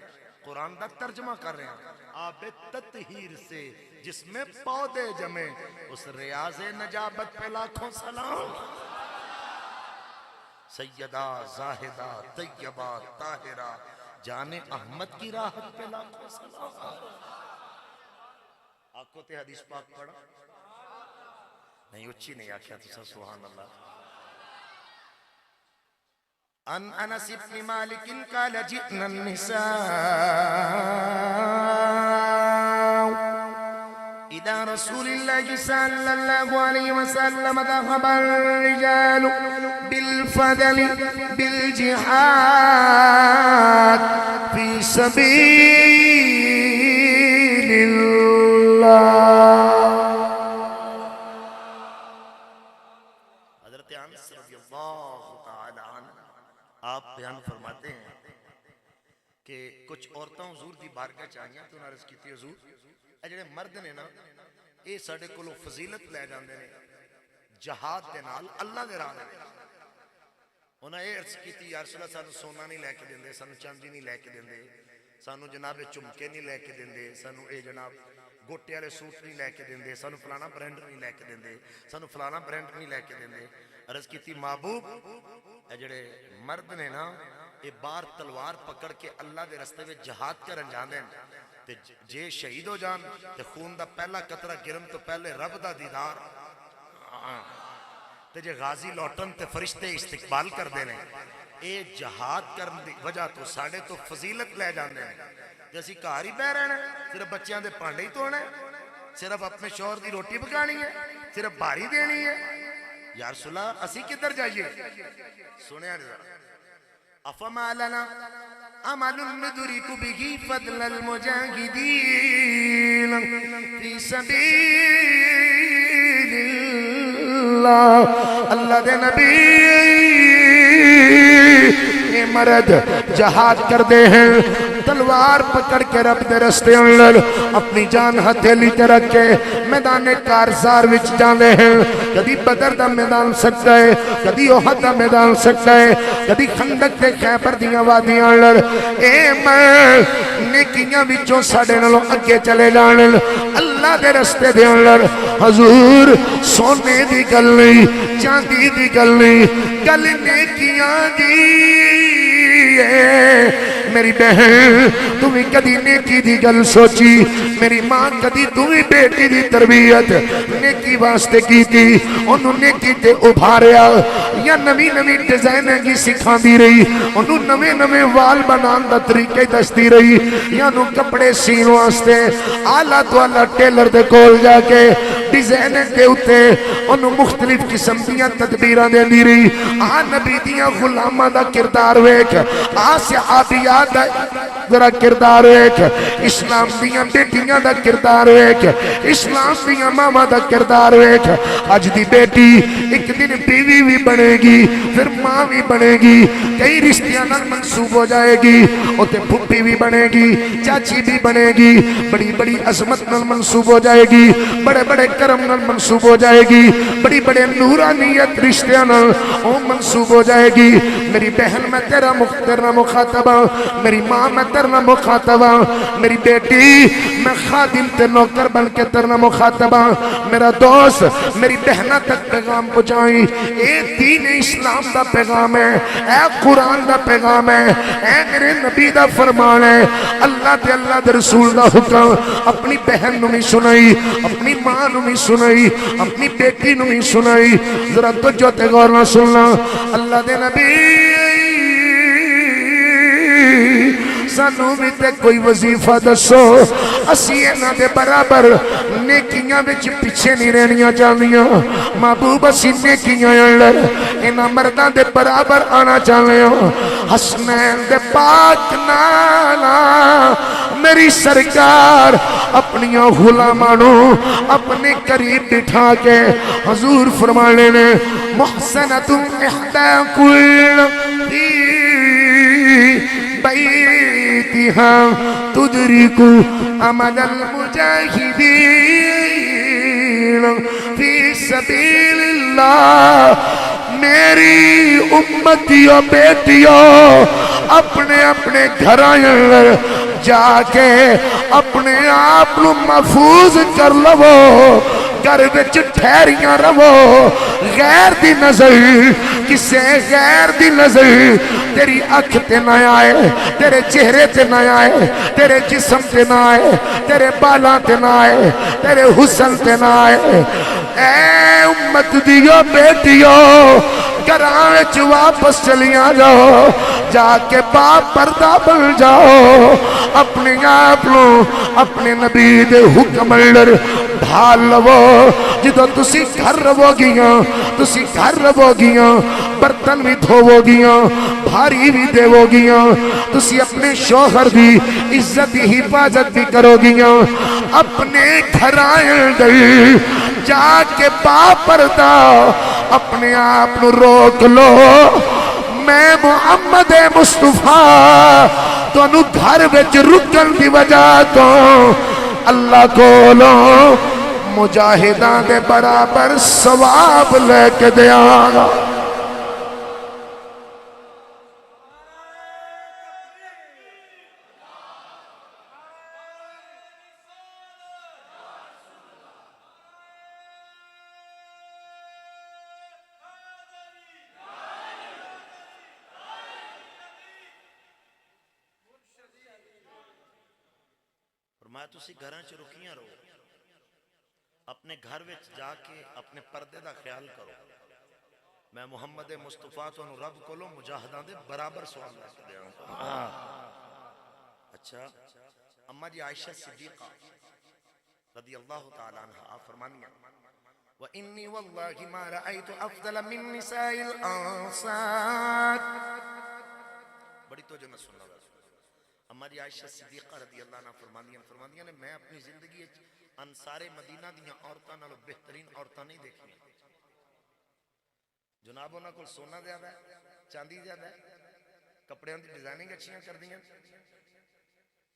B: قرآن دا ترجمہ کر رہے ہیں. آب تطہیر سے جس میں پودے جمے. اس ریاض نجابت پہ لاکھوں سلام. سیدہ زاہدہ طیبہ طاہرہ جان احمد کی راحت پہ لاکھوں سلام. آنکھوں تے حدیث پاک پڑھا نہیں اچھی نہیں آکھیا تو سبحان اللہ. ان انس بن مالک قال جئنا النساء الى رسول الله صلى الله عليه وسلم. ذهب الرجال بالفضل بالجهاد في سبيل الله. حضرت انس رضی اللہ تعالی عنہ آپ بیان فرماتے ہیں کہ کچھ عورتاں حضور دی بارگاہ چاہیاں تو انہاں عرض کیتی حضور اے جڑے مرد نے نا اے ساڈے کولوں فضیلت لے جاندے نے جہاد دے نال اللہ دے راہ دے. انہاں اے عرض کیتی یا رسول اللہ سانو سونا نہیں لے کے دیندے, سانو چاندی نہیں لے کے دیندے, سانو جناب چمکے نہیں لے کے دیندے, سانو اے جناب گوٹے والے سوٹ نہیں لے کے دیندے, سانو فلانا برانڈ نہیں لے کے دیندے, سانو فلانا برانڈ نہیں لے کے دیندے. عرض کیتی محبوب اے جڑے مرد نے نا اے بار تلوار پکڑ کے اللہ دے رستے میں جہاد کرن جاندے ہیں تے جے شہید ہو جان تے خون دا پہلا قطرہ گرم تو پہلے رب دا دیدار تے جے غازی لوٹن تے فرشتے استقبال کر دینے. اے جہاد کرن دی وجہ تو ساڑے تو فضیلت لے جاندے ہیں. جیسی کار ہی بہ رہنا صرف بچیاں دے پانڈے ہی توڑنے, صرف اپنے شوہر دی روٹی پکانی ہے, صرف باری دینی ہے. یا رسول اللہ اسی کدھر جائیے؟ سنیا نہیں. افما لنا عمل ندرك به فضل المجاهدين في سبيل اللہ. اللہ دے نبی یہ مرد جہاد کر دے ہیں تلوار پکڑ کے رب دے رستے اندر اپنی جان ہتھیلی تے رکھ کے میدان کارزار وچ جاندے ہیں. کدی بدر دا میدان سکتا ہے, کدی احد دا میدان سکتا ہے, کدی خندق تے خیبر دیاں وادیاں اندر. اے میں نیکیاں وچوں ساڈے نالوں اگے چلے جان اللہ دے رستے دے اندر. حضور سونے دی گل نہیں, چاندی دی گل نہیں, گل نیکیاں دی. میری بہن تمہیں کدی نیکی دی گل سوچی؟ میری ماں کدی تمہیں بیٹی دی تربیت نیکی واسطے کی تھی؟ انہوں نیکی تے ابھاریا یا نوی نوی ڈیزائنیں کی سکھا دی رہی؟ انہوں نوے نوے وال بنان دا طریقے دستی رہی یا انہوں کپڑے سین واسطے آلہ تو آلہ ٹیلر دے کول جا کے ڈیزائنیں دے ہوتے انہوں مختلف قسم دیاں تدبیران دے دی رہی؟ نبی دیاں غلامہ دا کردار ویک, صحابیات دا ذرا کردار ویک, اسلام دیاں بیٹیاں دا کردار ویک, اسلام دیاں ماما دا کردار ویک. آج دی بیٹی ایک دن بیوی بھی بنے گی, پھر ماں بھی بنے گی, کئی رشتیاں نال منسوب ہو جائے گی, اوتے پھپھی بھی بنے گی, چاچی بھی بنے گی, بڑی بڑی عظمت نال منسوب ہو جائے گی, بڑے بڑے کرم نال منسوب ہو جائے گی, بڑی بڑے نورانیت رشتیاں نال او منسوب ہو جائے گی. میری بہن میں تیرا مخاطبہ, میری ماں میں تیرا مخاطبہ, میری بیٹی میں خادم تے نوکر بن کے تیرا مخاطبہ. میرا دوست میری بہنہ تک پیغام پہنچائیں. اے دین اسلام دا پیغام ہے, اے قرآن دا پیغام ہے, اے میرے نبی دا فرمان ہے. اللہ تے اللہ دے رسول دا حکم اپنی بہن نو بھی سنائی, اپنی ماں نو بھی سنائی, اپنی بیٹی نو بھی سنائی. ذرا توجہ تے غور نہ سننا. اللہ دے نبی سانو بھی تے کوئی وظیفہ دسو, اسی اینا دے برابر نیکیاں وچ پیچھے نہیں رہنیاں چاہنیاں. محبوب اسی نیکیاں اندر اینا مرداں دے برابر آنا چاہنیاں. حسنین دے پاک نانا میری سرکار اپنیاں غلامانو اپنے قریب بٹھا کے حضور فرمانے نے محسنۃ احدی کل بیتہا تدرک عمل المجاہدین فی سبیل اللہ. میری امتیوں بیٹیوں اپنے اپنے گھرائیں جا کے اپنے آپ محفوظ کر لو, گھر وچ ٹھہریاں رہو. غیر دی نظر, کسے غیر دی نظر تیری اکھ تے نہ آئے, تیرے چہرے تے نہ آئے, تیرے جسم تے نہ آئے, تیرے بالاں تے نہ آئے, تیرے حسن تے نہ آئے. اے امت دیو بیٹیو گھراں وچ واپس چلیاں جاؤ, جا کے باپ پردہ بن جاؤ. اپنے آپ لو اپنے نبی دے حکم اندر ڈھال لو. جدو تسی گھر رہو گیاں, تسی گھر رہو گیاں, برتن بھی دھوو گیاں, بھاری بھی دیو گیاں, تسی اپنے شوہر دی عزت دی حفاظت بھی کرو گیاں. اپنے گھرائیں گئی جا کے باپ پردہ اپنے آپ نو روک لو. میں محمد مصطفیٰ تو انو گھر وچ رکن دی وجہ تو اللہ کولو مجاہداں دے برابر ثواب لے کے دیاں گا.
A: فرمایا تسی گھراں چ رکیاں رہو, اپنے گھر وچ جا کے اپنے پردے دا خیال کرو. میں محمد مصطفیٰ تو رب کولو مجاہداں دے برابر سوال لے کے دیاں گا. اچھا, اما جی عائشہ صدیقہ رضی اللہ تعالی عنہ فرمانیاں وَإِنِّي وَاللَّهِ مَا رَأَيْتُ أَفْضَلَ مِن نِّسَاءِ الْأَنصَارِ
B: بڑی توجہ نہ سننا گا. ہماری عائشہ صدیقہ رضی اللہ عنہ فرماندیاں نے میں اپنی زندگی انصار مدینہ دیاں عورتاں نالوں بہترین عورتاں نہیں دیکھی. جناب انہاں کول سونا زیادہ ہے، چاندی زیادہ ہے، کپڑے دی ڈیزائننگ اچھیاں کر دیاں.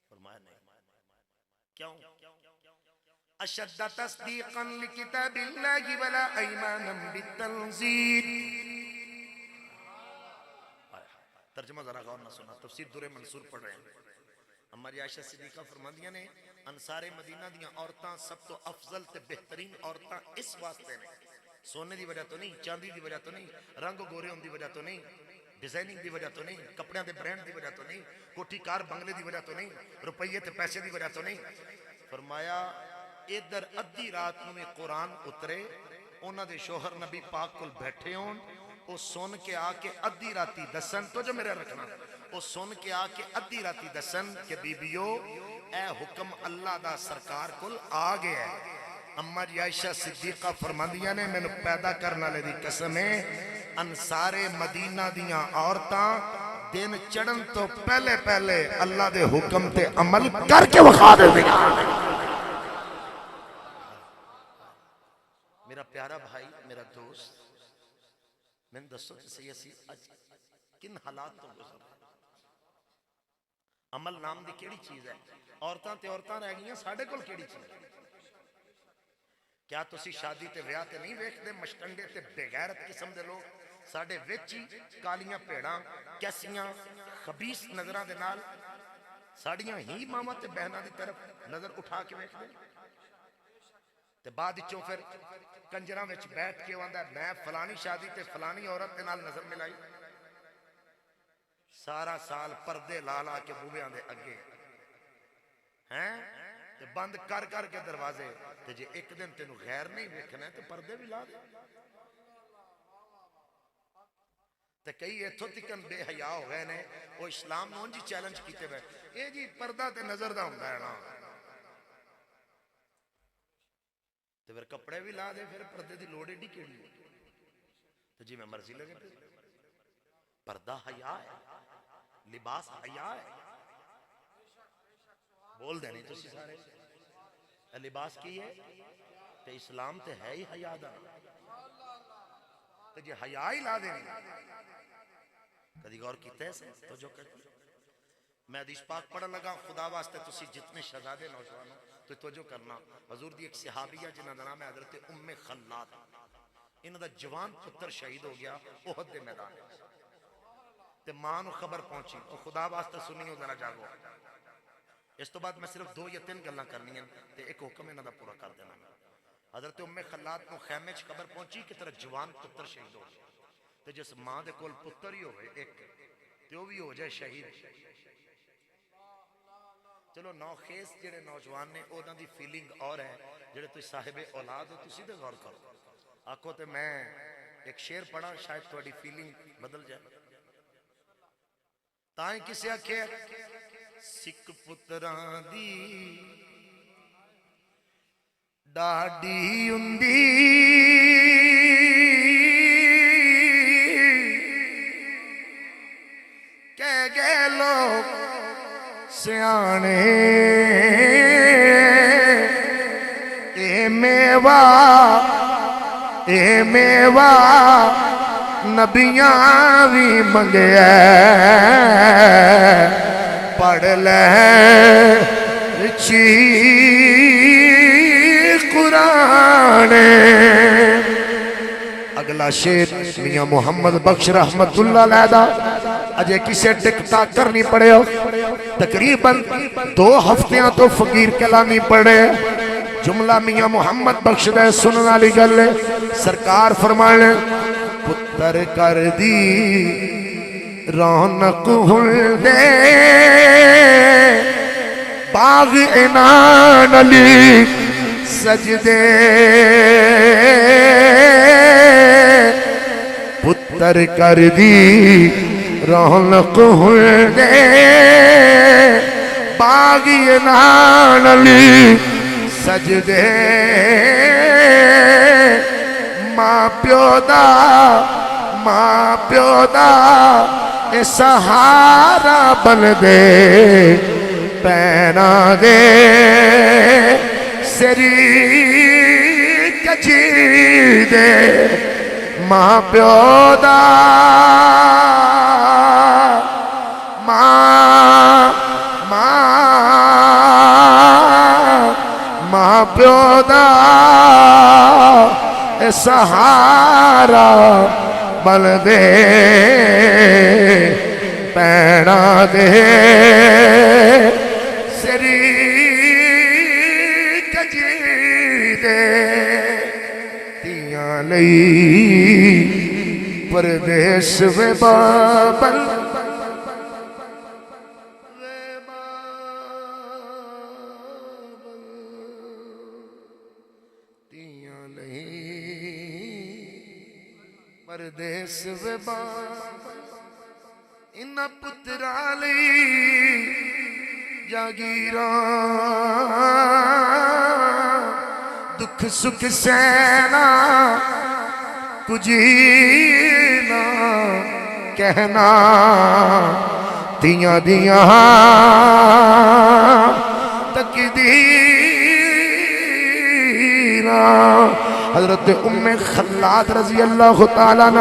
B: فرمایا نہیں. کیوں؟ اشد تصدیقا لکتاب اللہ ولا ایمانا بالتنزیل. ترجمہ ذرا غور نہ سنا، تفسیر در منصور پڑھ رہے ہیں. ہماری عائشہ صدیقہ فرماندیاں نے انصار مدینہ دیاں عورتاں سب تو افضل تے بہترین عورتاں اس واسطے نے، سونے دی وجہ تو نہیں، چاندی دی وجہ تو نہیں، رنگ گورے ہون دی وجہ تو نہیں، ڈیزائننگ دی وجہ تو نہیں، کپڑے دے برانڈ دی وجہ تو نہیں، کوٹھی کار بنگلے دی وجہ تو نہیں، روپیے تے پیسے دی وجہ تو نہیں. فرمایا ادھر ادھی رات میں قرآن اترے، انہاں دے شوہر نبی پاک کول بیٹھے ہون، وہ سن کے آ کے ادھی راتی دسن، تو جو میرے رکھنا، وہ سن کے آ کے ادھی راتی دسن کہ بیبیو اے حکم اللہ دا سرکار کل آ گیا ہے. اما جی عائشہ صدیقہ فرماندیاں نے میں نے پیدا کرنا لے دی قسم ہے انصار مدینہ دیاں عورتاں دن چڑھن تو پہلے پہلے اللہ دے حکم تے عمل کر کے وخا دے دیا. میرا پیارا بھائی، میرا دوست، میں نے دسو کہ سیاسی آج کن حالات تو گزر رہا ہے. عمل نام دی کیڑی چیز ہے؟ عورتاں تے عورتاں رہ گئیاں، ساڑھے کل کیڑی چیز ہے؟ کیا تسی شادی تے ویاہ تے نہیں ویکھ دے مشٹنڈے تے بغیرت قسم دے لوگ ساڑھے ویچی کالیاں پیڑاں کیسیاں خبیث نظران دے نال ساڑیاں ہی ماما تے بہنہ دی طرف نظر اٹھا کے ویکھ دے تے بعد چوں پھر کنجراں وچ بیٹھ کے واندا میں فلانی شادی تے فلانی عورت دے نال نظر ملائی. سارا سال پردے لالا کے بوبیاں دے اگے ہیں تے بند کر کر کے دروازے تے جے ایک دن تینوں غیر نہیں ویکھنا ہے تے پردے بھی لا دے. تے کئی ایتھوں تکن بے حیا ہو گئے نے وہ اسلام نوں جی چیلنج کیتے ہوئے اے جی پردہ تے نظر دا ہوندا ہے نا تے پھر کپڑے بھی لا دے، پھر پردے دی لوڑ ایڈی کیڑی ہے تو جی میں مرضی لگے تے پردہ حیا ہے، لباس حیا ہے. بول دے نہیں تسی سارے لباس کی ہے تے اسلام تے ہے ہی حیا دا تے جی حیا ہی لا دیں کدی غور کیتے ہیں تو جو کرتے. میں حدیث پاک پڑھن لگا، خدا واسطے تسی جتنے شہزادے نوجوانوں تو توجہ کرنا. حضور دی ایک صحابیہ جنہ دا نام ہے حضرت ام خلاد، انہاں دا جوان پتر شہید ہو گیا احد دے میدان تے ماں نو خبر پہنچی، او خدا واسطے سنیو ذرا جاگو. اس تو بعد میں صرف 2 یا 3 گلاں کرنی ہیں تے ایک حکم انہاں دا پورا کر دینا. حضرت ام خلاد نو خیمے چ خبر پہنچی کہ تیرا جوان پتر شہید ہو گیا تے جس ماں دے کول پتر ہی ہوئے ایک تے وہ بھی ہو جائے شہید. چلو نوخیز جڑے نوجوان نے انہاں دی فیلنگ اور ہے، جڑے تسی صاحب اولاد ہو تسی تے غور کرو. آکھو تے میں ایک شعر پڑھا شاید تہاڈی فیلنگ بدل جائے. تائیں کسے آکھے سکھ پتراں دی ڈاڈی ہوندی کہہ گئے لوگ سیانے اے میوہ نبیاں بھی منگیا پڑھ لے چی قرآن. اگلا شعر میاں محمد بخش رحمت اللہ علیہ دا اجے کسے ٹک ٹاک کرنی پڑے ہو تقریباً 2 ہفتیاں تو فقیر کلامی پڑے. جملہ میاں محمد بخش دے سنن والی گل سرکار فرمانے پتر کر دی رونق ہندے باغ انان علی سجدے پتر کر دی رونق ہندے باغ انان علی سجدے ماں پیو دا
C: اے سہارا بن دے پینا دے سری کجی دے ماں پیو دا ماں پیو دا اے سہارا بن دے پینا دے سری کجی دے تیاں لئی پردیس وے بابل تیاں لئی پردیس وے بابل انہاں پتراں لئی جاگیراں دکھ سکھ سہنا کجینا کہنا تیاں دیاں تقدیراں حضرت ام خلاد رضی اللہ تعالیٰ عنہ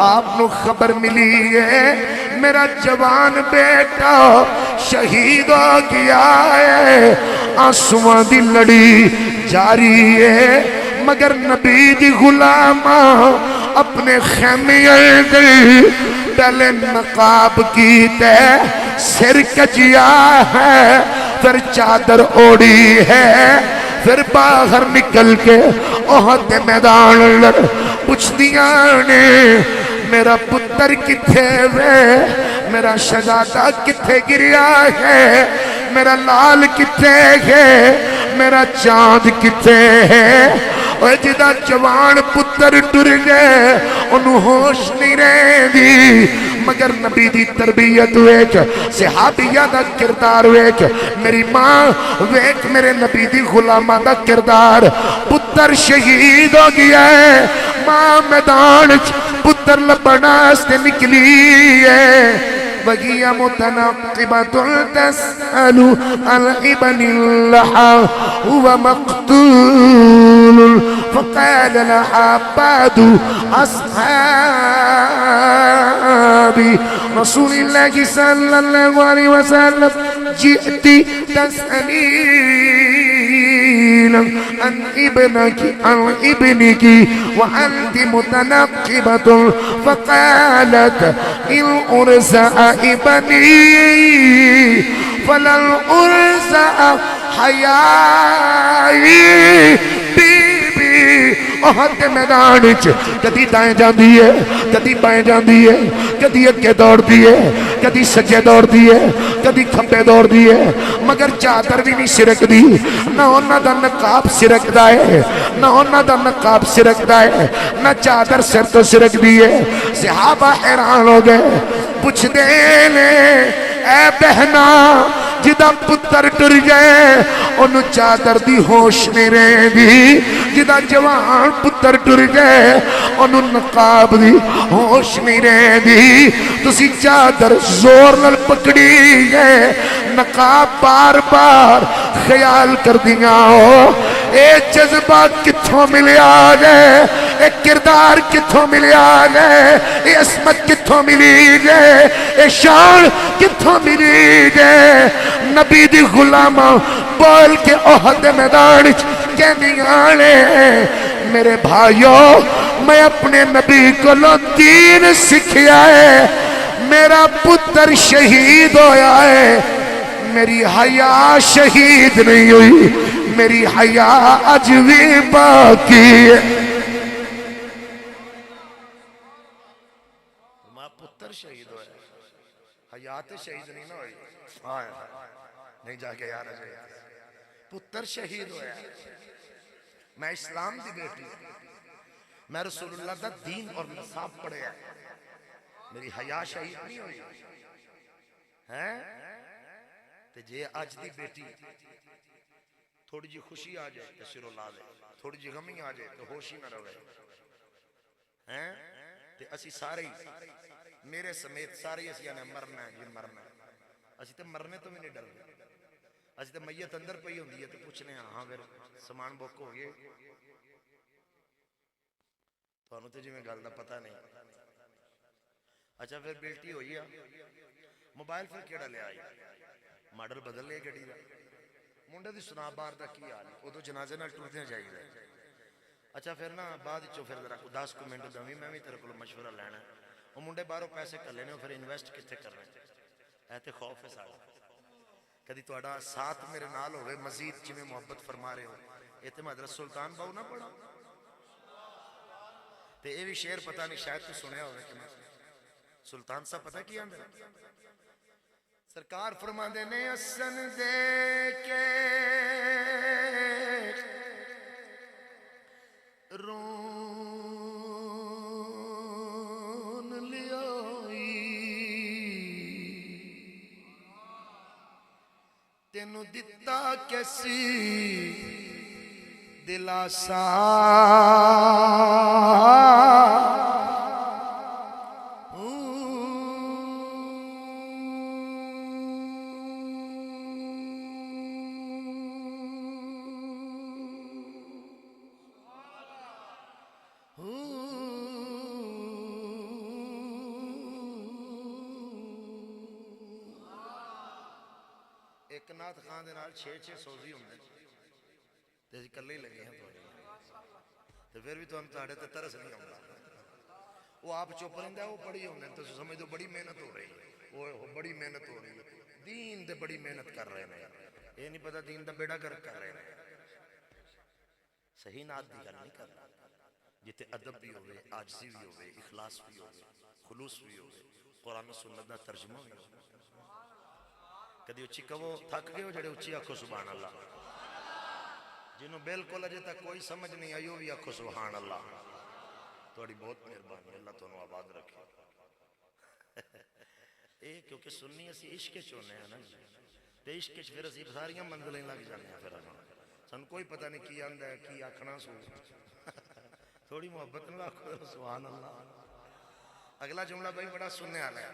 C: آپ نو خبر ملی ہے میرا جوان بیٹا شہید ہو گیا ہے آنسواں دی لڑی جاری ہے مگر نبی دی غلامہ اپنے خیمے اندر پہلے نقاب کیتے سر کجیا ہے پھر چادر اوڑی ہے پھر باہر نکل کے احد میدان لڑ پوچھدیاں نے میرا پتر کتھے وے میرا شہزادہ کتھے گریا ہے میرا لال کتھے ہے میرا چاند کتھے ہے اور جدا جوان پتر ٹر گئے انہوں ہوش نہیں رہے دی مگر نبی دی تربیت ویک صحابیہ دا کردار ویک میری ماں ویک میرے نبی دی غلامہ دا کردار پتر شہید ہو گیا ہے ماں میدان پتر لبنا سے نکلی ہے وَهِيَ مُتَنَقِّبَةٌ تَسْأَلُ عَنْ ابْنٍ لَهَا هُوَ مَقْتُولٌ فَقَالَ لَهَا بَعْضُ أَصْحَابِ رسول اللہ صلی اللہ علیہ وسلم جئت تسألين عن ابنك وأنت متنقبة فقالت إن أرزأ ابني فلن أرزأ حيائي احد میدان کدی دائیں جاندی ہے کدی بائیں جاندی ہے کدی اگے دوڑ دی ہے کدی سجے دوڑ دی ہے کدی کھبے دوڑ دی ہے مگر چادر بھی نہیں سرک دی نہ انہاں دا نقاب سرک دا ہے نہ انہاں دا نقاب سرک دا ہے نہ چادر سر تو سرک دی ہے صحابہ حیران ہو گئے پوچھ دے لے اے بہنا جدا پتر ٹر گئے انہوں چادر دی ہوش نہیں رہے دی جدا جوان پتر ٹر گئے انہوں نقاب دی ہوش نہیں رہے دی تسی چادر زور نل پکڑی گئے نقاب بار بار خیال کر دیا ہو اے جذبہ کتھوں ملے آگئے اے کردار کتھوں ملے آگئے اے عصمت کتھوں ملی گئے اے شان کتھوں ملی گئے نبی دی غلامہ بول کے احد میدان کہنی آنے میرے بھائیوں میں اپنے نبی کو دین سکھیا ہے میرا پتر شہید ہویا ہے میری حیا شہید نہیں ہوئی میری حیا اج بھی باقی ہے
B: ماں پتر شہید ہویا حیات شہید نہیں نہ ہوئی نہیں جا کے یار پتر شہید ہویا میں اسلام دی بیٹی میں رسول اللہ دا دین اور نصاب پڑھے ہیں میری حیا شہید نہیں ہوئی ہیں تے جے آج دی بیٹی تھوڑی جی خوشی آ جائے تو سرو لا دے تھوڑی جی غمی آ جائے تو ہوش ہی نہ روے ہیں تے اسی سارے میرے سمیت سارے اسی نے مرنا ہے جی مرنا ہے. اسی تے مرنے تو بھی نہیں ڈرتے. اسی تے میت اندر پئی ہوندی ہے تے پوچھنے ہاں پھر سامان بک ہو گئے تانوں تے جویں گل دا پتہ نہیں. اچھا پھر بیلٹی ہوئی ہے موبائل پھر کیڑا لے آئی ماڈل بدل لے گڑی دا منڈے دی سنا بار دا کی حال ادو جنازے نال ٹردیاں جائیے. اچھا پھر نا بعد چو پھر ذرا 10 منٹ دویں میں بھی تیرے کو مشورہ لینا ہے. وہ منڈے باہروں پیسے کر لینے پھر انویسٹ کتنے کرنے اے تے خوف ہے سارا. کدی تہاڈا ساتھ میرے نال ہوئے مزید جویں محبت فرما رہے ہو اے تے حضرت سلطان باؤ نہ پڑھا تے اے بھی شعر پتہ نہیں شاید تو سنیا ہوئے کہ میں سلطان صاحب پتہ کی آندے سرکار فرماندے نے اسن دے کے رون لیائی تینو دتا کیسی دلاسا ایک نات خان دے نال 6 سوزی ہوندے تے اسی کلے ہی لگے ہیں تے پھر بھی تانوں تہاڈے تے ترس نہیں آوندا. وہ آپ چپ رہندا وہ پڑھی ہوندے تے سمجھ دو بڑی محنت ہو رہی ہے. وہ بڑی محنت ہو رہی ہے دین تے بڑی محنت کر رہے ہیں. یہ نہیں پتہ دین دا بیڑا گرک کر رہے ہیں. صحیح نات دی گل نہیں کرنا جتے ادب بھی ہوئے عاجزی بھی ہوئے اخلاص بھی ہوئے خلوص بھی ہوئے قرآن و سنت دا ترجمہ بھی ہوئے. کدی اچھی کہو تھک گئے ہو جڑے اچھی آکھو سبحان اللہ. جنہوں بالکل اجے تک کوئی سمجھ نہیں آئی وہ بھی آکھو سبحان اللہ. تھوڑی بہت مہربانی اللہ تانوں آباد رکھے. اے کیونکہ سنی اسی عشق چونے ہیں نا تے عشق پھر اسی ساریاں منزلیں لگ جانے ہیں. پھر سن کوئی پتہ نہیں کی آندا ہے کی آکھنا سو. تھوڑی محبت نہ آکھو سبحان اللہ. اگلا جملہ بھائی بڑا سننے والا ہے.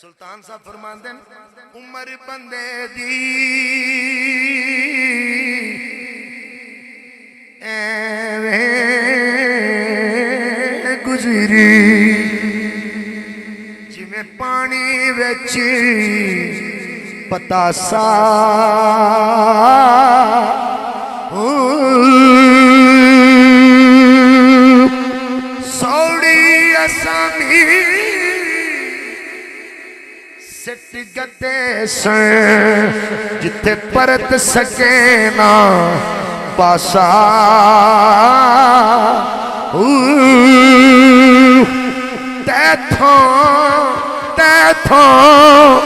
B: سلطان صاحب فرماندے عمر بندے دی ایویں گزری جویں پانی وچ پتاسا سوڑی اسامی سٹ گدے سن جتھے پرت سکے نا پاسا تیتھوں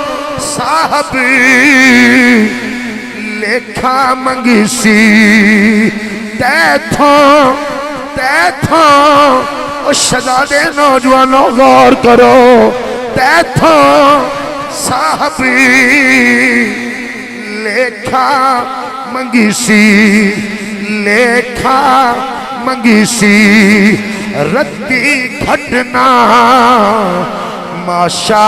B: صاحب لیکھا منگی سی تیتھوں او شہزادے نوجوانوں غور کرو تیتھوں صاحب لیکھا منگی سی لیکھا منگی سی رتی گھٹنا ماشا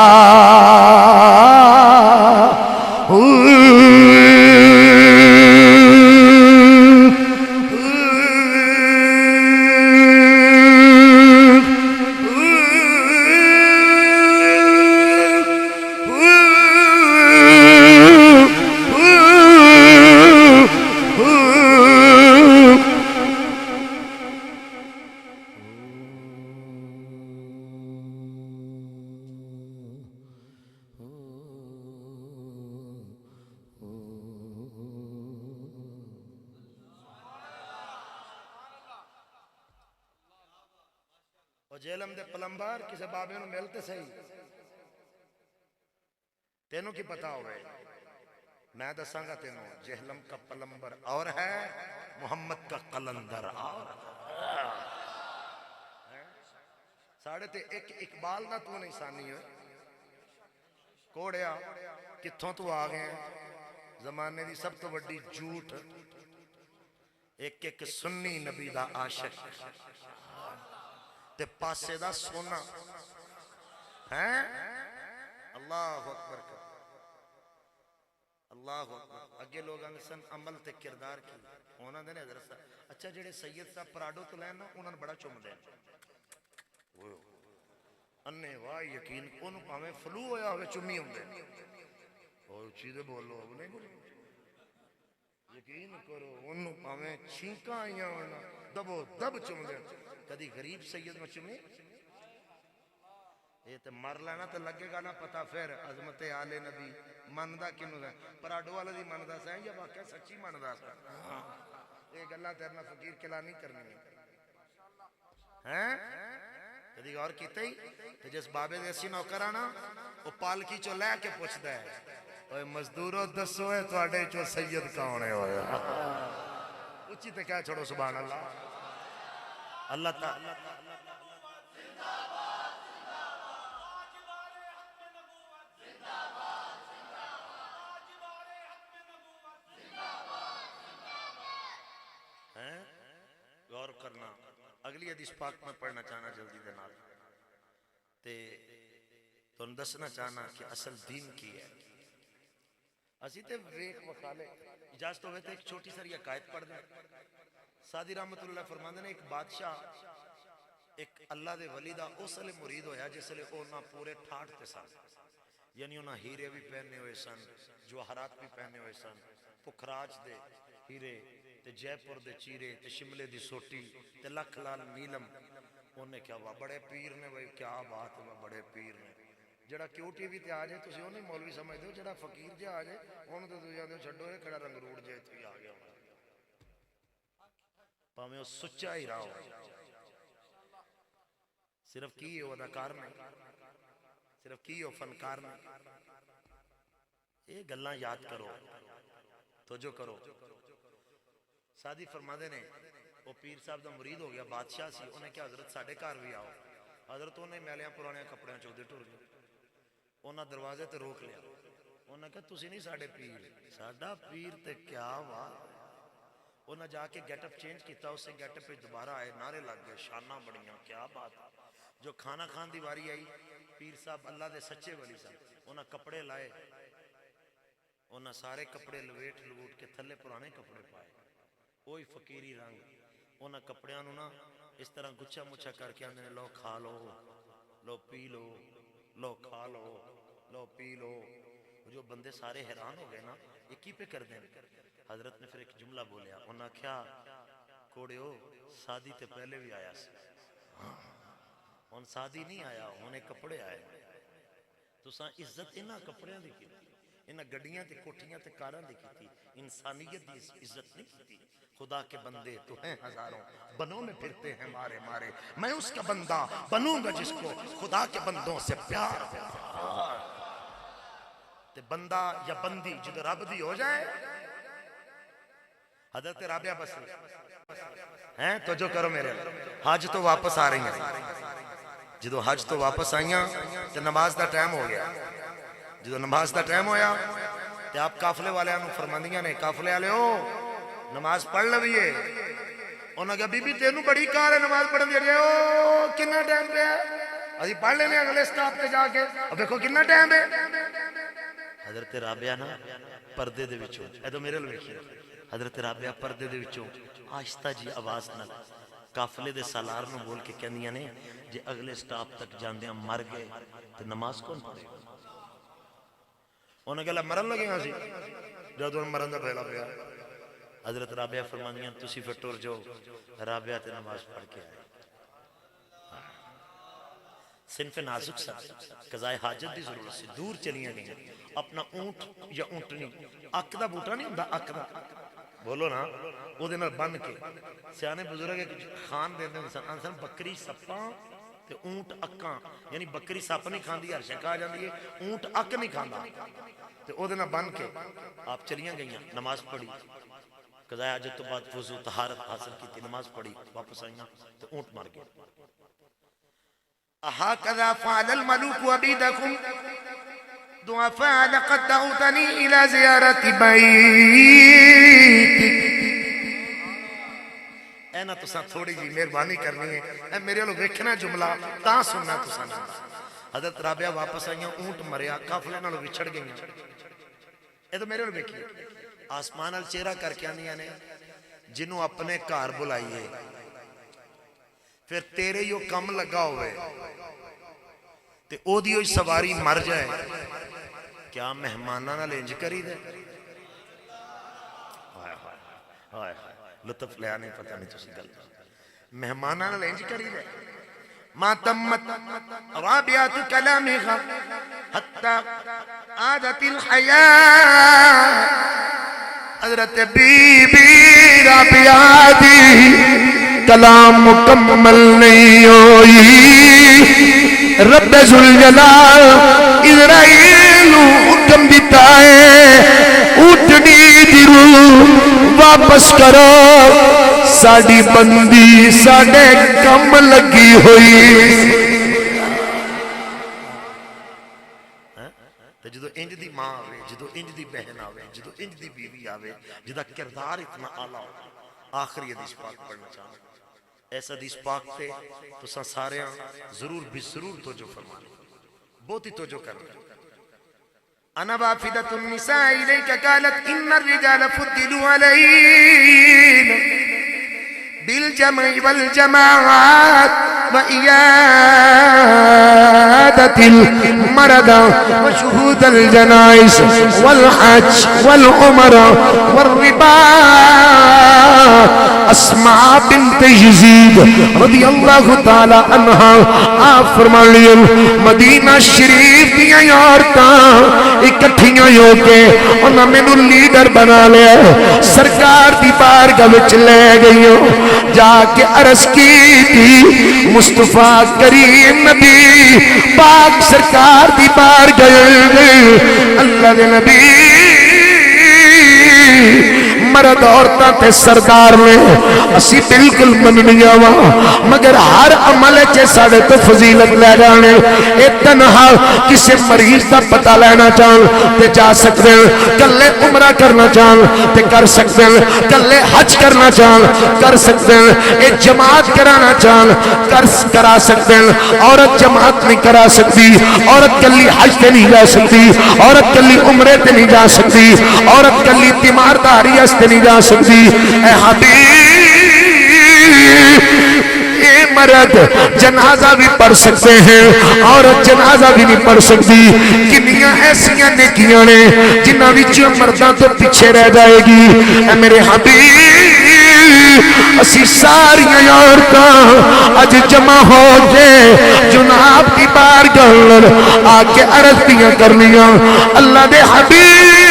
B: جیلم دے پلمبر کسے بابے نو ملتے صحیح تینوں کی پتا ہوئے میں دساں گا تینوں جہلم کا پلمبر اور ہے محمد کا قلندر اور ساڑھے تے ایک اقبال نہ تو نہیں سانی ہے کوڑیا کتھوں تو آگئے زمانے دی سب تو بڑی جھوٹ ایک سنی نبی دا عاشق تے پاسے دا سونا ہیں اللہ اکبر کا اللہ اکبر اگے لوگ آندے سن عمل تے کردار کی انہاں دے نے حضرت صاحب اچھا جڑے سید صاحب پراڈو تو لین نا انہاں نے بڑا چومدے اوئے انے واہ یقین اونوں پاویں فلو ہویا ہوے چومی ہوندے او اچھی دے بولو اب نہیں بولو یقین کرو انہوں پاویں چھینکاں آئیاں ہونا دبو دب چومدے کدی غریب سید میں چومی یہ تے مر لینا تے لگے گا نا پتا پھر عظمت آل نبی مندہ کنوں دا پراڈو والا دی مندہ سا یا واقعہ سچی مندہ سا یہ گلہ تیرنا فقیر کلا نہیں کرنی ہیں کدی غور کیتے ہی تو جس بابے دیسی نوکر آنا وہ پالکی چو لے کے پوچھتا ہے اوہ مزدورو دسو ہے تو اڈے چو سید کاؤنے ہوئے اچھی تے کیا چھوڑو سبحان اللہ اللہ تعالی غور کرنا اگلی حدیث پاک میں پڑھنا چاہنا جلدی دے نال تے تو دسنا چاہنا کہ اصل دین کی ہے اسی تے ویک وخالے اجازت ہوئے تے ایک چھوٹی ساری عقائد پڑھ دیں سادی رحمت اللہ فرماندے نے ایک بادشاہ ایک اللہ دے ولی دا اس لئے مرید ہویا جس لئے اونا پورے ٹھاٹ تے سن یعنی اونا ہیرے بھی پہنے ہوئے سن جوہرات بھی پہنے ہوئے سن پکھراج دے ہیرے تے جے پور دے چیرے تے شملے دی سوٹی تے لکھ لال نیلم انہیں کیا ہوا بڑے پیر نے بھئی کیا بات ہے بڑے پیر نے جڑا کیوٹی بھی تے آجے تسی انہیں مولوی سمجھ دو جڑا فقیر جے آجے انہوں تے تو جاندے چھڑو ہے کھڑا رنگ روڑ جے تو آگیا پاہمیں وہ سچا ہی رہا ہو صرف کی ہو اداکار نہیں صرف کی ہو فنکار نہیں یہ گلہ یاد کرو تو جو کرو سادی فرمادے نے وہ پیر صاحب دا مرید ہو گیا بادشاہ سی انہیں کیا حضرت ساڑھے کار بھی آؤ حضرت انہیں میلیاں پرانے کپڑے چودے ٹور گئے انہیں دروازے تے روک لیا انہیں کہا تسی نہیں ساڑھے پیر ساڑھا پیر تے کیا بات انہیں جا کے گیٹ اپ چینج کیتا اسے گیٹ اپ پہ دوبارہ آئے نعرے لگ گئے شانہ بڑیاں کیا بات جو کھانا کھان دی واری آئی پیر صاحب اللہ دے سچے ولی صاحب انہیں کپڑے لائے انہیں سارے کپڑے لویٹ لوٹ کے تھلے پرانے کپڑے پائے کوئی فقیری رنگ انہاں کپڑیاں نو نا اس طرح گچھا مچھا کر کے آندے نے لو کھا لو لو پی لو لو کھا لو لو پی لو جو بندے سارے حیران ہو گئے نا یہ کی پہ کر دیں حضرت نے پھر ایک جملہ بولیا انہاں کیا کوڑے ہو سادی تے پہلے بھی آیا سی ان سادی نہیں آیا انہیں کپڑے آئے تو ساں عزت انہاں کپڑیاں دی کی انہاں گڑیاں تے کوٹھیاں تے کاراں دی کی انسانیت دی عزت نہیں کی خدا کے بندے تو ہیں ہزاروں بنوں میں پھرتے ہیں مارے مارے میں اس کا بندہ بنوں گا جس کو خدا کے بندوں سے پیار تے بندہ یا بندی جدو رب دی ہو جائے حضرت رابعہ بصری ہیں تو جو کرو میرے حج تو واپس آ رہی ہیں جدو حج تو واپس آئیاں تے نماز دا ٹائم ہو گیا جدو نماز دا ٹائم ہویا تے آپ کافلے والے انہوں فرماندیاں نے کافلے والے ہو نماز پڑھ لویے انہوں نے کہا بی بی تینوں بڑی کار ہے نماز پڑھن دے رہے ہو کنا ٹائم پہ ہے ابھی پڑھ لینے اگلے سٹاپ پہ جا کے اب دیکھو کنا ٹائم ہے حضرت رابعہ نا پردے دے وچوں اے تو میرے لوگ حضرت رابعہ پردے دے وچوں آہستہ جی آواز نہ کافلے دے سالار نو بول کے کہندیاں نے جے اگلے سٹاپ تک جاندیاں مر گئے تو نماز کون پڑھے انہوں نے کہا مرن لگے ہاں سی جدو مرن دا پہلا پیا حضرت رابعہ فرماندیاں تسی پھر ٹور جو رابعہ تے نماز پڑھ کے آئے صنف نازک سا قضائے حاجت دی ضرورت سے دور چلیاں گئیں اپنا اونٹ یا اونٹنی اک دا بوٹا نہیں ہوندا اک دا بولو نا او دے نال بن کے سیانے بزرگ خان دے دے انسان بکری سپاں تے اونٹ اکاں یعنی بکری سپ نہیں کھاندی ہر شے کہا جاندی ہے اونٹ اک نہیں کھاندا تے او دے نال بن کے آپ چلیاں گئیاں نماز پڑھی قضاء حاجت تو بعد وضو طہارت حاصل کی تھی نماز پڑھی واپس آئیاں تو اونٹ مار گئے
C: أهكذا فعل الملوك وبيدكم ضعفاء لقد دعوتني إلى زيارة بيتك
B: اینا تو ساں تھوڑی جی مہربانی کرنی ہے اے میرے لوگ ویکھنا جملہ تاں سننا تو ساں حضرت رابعہ واپس آئیاں اونٹ مریا قافلے نال وچھڑ گئیاں اے تو میرے ویکھی آسمان ال چہرہ کر کے آندیاں نے جنوں اپنے گھر بلائیے پھر تیرے یو کم لگا ہوئے تے او دی سواری مر جائے کیا مہماناں نال انج کری دے ہائے ہائے لطف لیا نہیں پتہ نہیں تسی گل مہماناں نال انج کری دے ما تمت رابعات کلامها حتی عادت الحیاء حضرت بی بی رابعہ دی کلام مکمل نہیں ہوئی رب ذوالجلال اسرائیل حکم دیتا ہے اٹھنی دی روح واپس کرو ساڑی بندی ساڑے کم لگی ہوئی جدو انج دی ماں آوے جدو انج دی بہن آوے جدو انج دی بیوی آوے جدا کردار اتنا آلہ ہو آخری حدیث پاک پڑھنا چاہوں ایسا حدیث پاک تے تو سا سارے ضرور بھی ضرور توجہ فرمانے بہت ہی توجہ کرنا انا وافدت النساء الیک قالت ان الرجال فضلوا علیہن بالجمع والجماعات وإيادة المرضى وشهود الجنائز والحج والعمرة والربا اسماء بنت یزید رضی اللہ تعالی عنہ آپ فرمائیں مدینہ شریف دیا عورتاں اکٹھیاں ہو کے انہاں مینوں لیڈر بنا لیا سرکار دی بارگاہ وچ لے گئی جا کے عرض کی تھی مصطفیٰ کریم نبی پاک سرکار دی بارگاہ اللہ دے نبی مرد عورتاں تے سردار نے اسی بالکل مننیاں وا مگر ہر عمل چے ساڑے تو فضیلت لے جانے اے تنہا کسے مریض دا پتہ لینا چاہن تے جا سکتے ہیں کلے عمرہ کرنا چاہن تے کر سکتے ہیں کلے حج کرنا چاہن کر سکتے ہیں اے جماعت کرانا چاہن کرا سکتے ہیں عورت جماعت نہیں کرا سکتی عورت کلی حج تے نہیں جا سکتی عورت کلی عمرے تے نہیں جا سکتی عورت کلی تیمارداری اس نہیں جا سکتی اے حبیب اے مرد جنازہ بھی پڑھ سکتے ہیں عورت جنازہ بھی نہیں پڑھ سکتی کنیاں ایسیاں نیکیاں نے جنہ وچوں مرداں تو پیچھے رہ جائے گی اے میرے حبیب اسی ساری عورتاں اج جمع ہو جے جناب کی بارگاہ آ کے عرض دیاں کرنیاں اللہ دے حبیب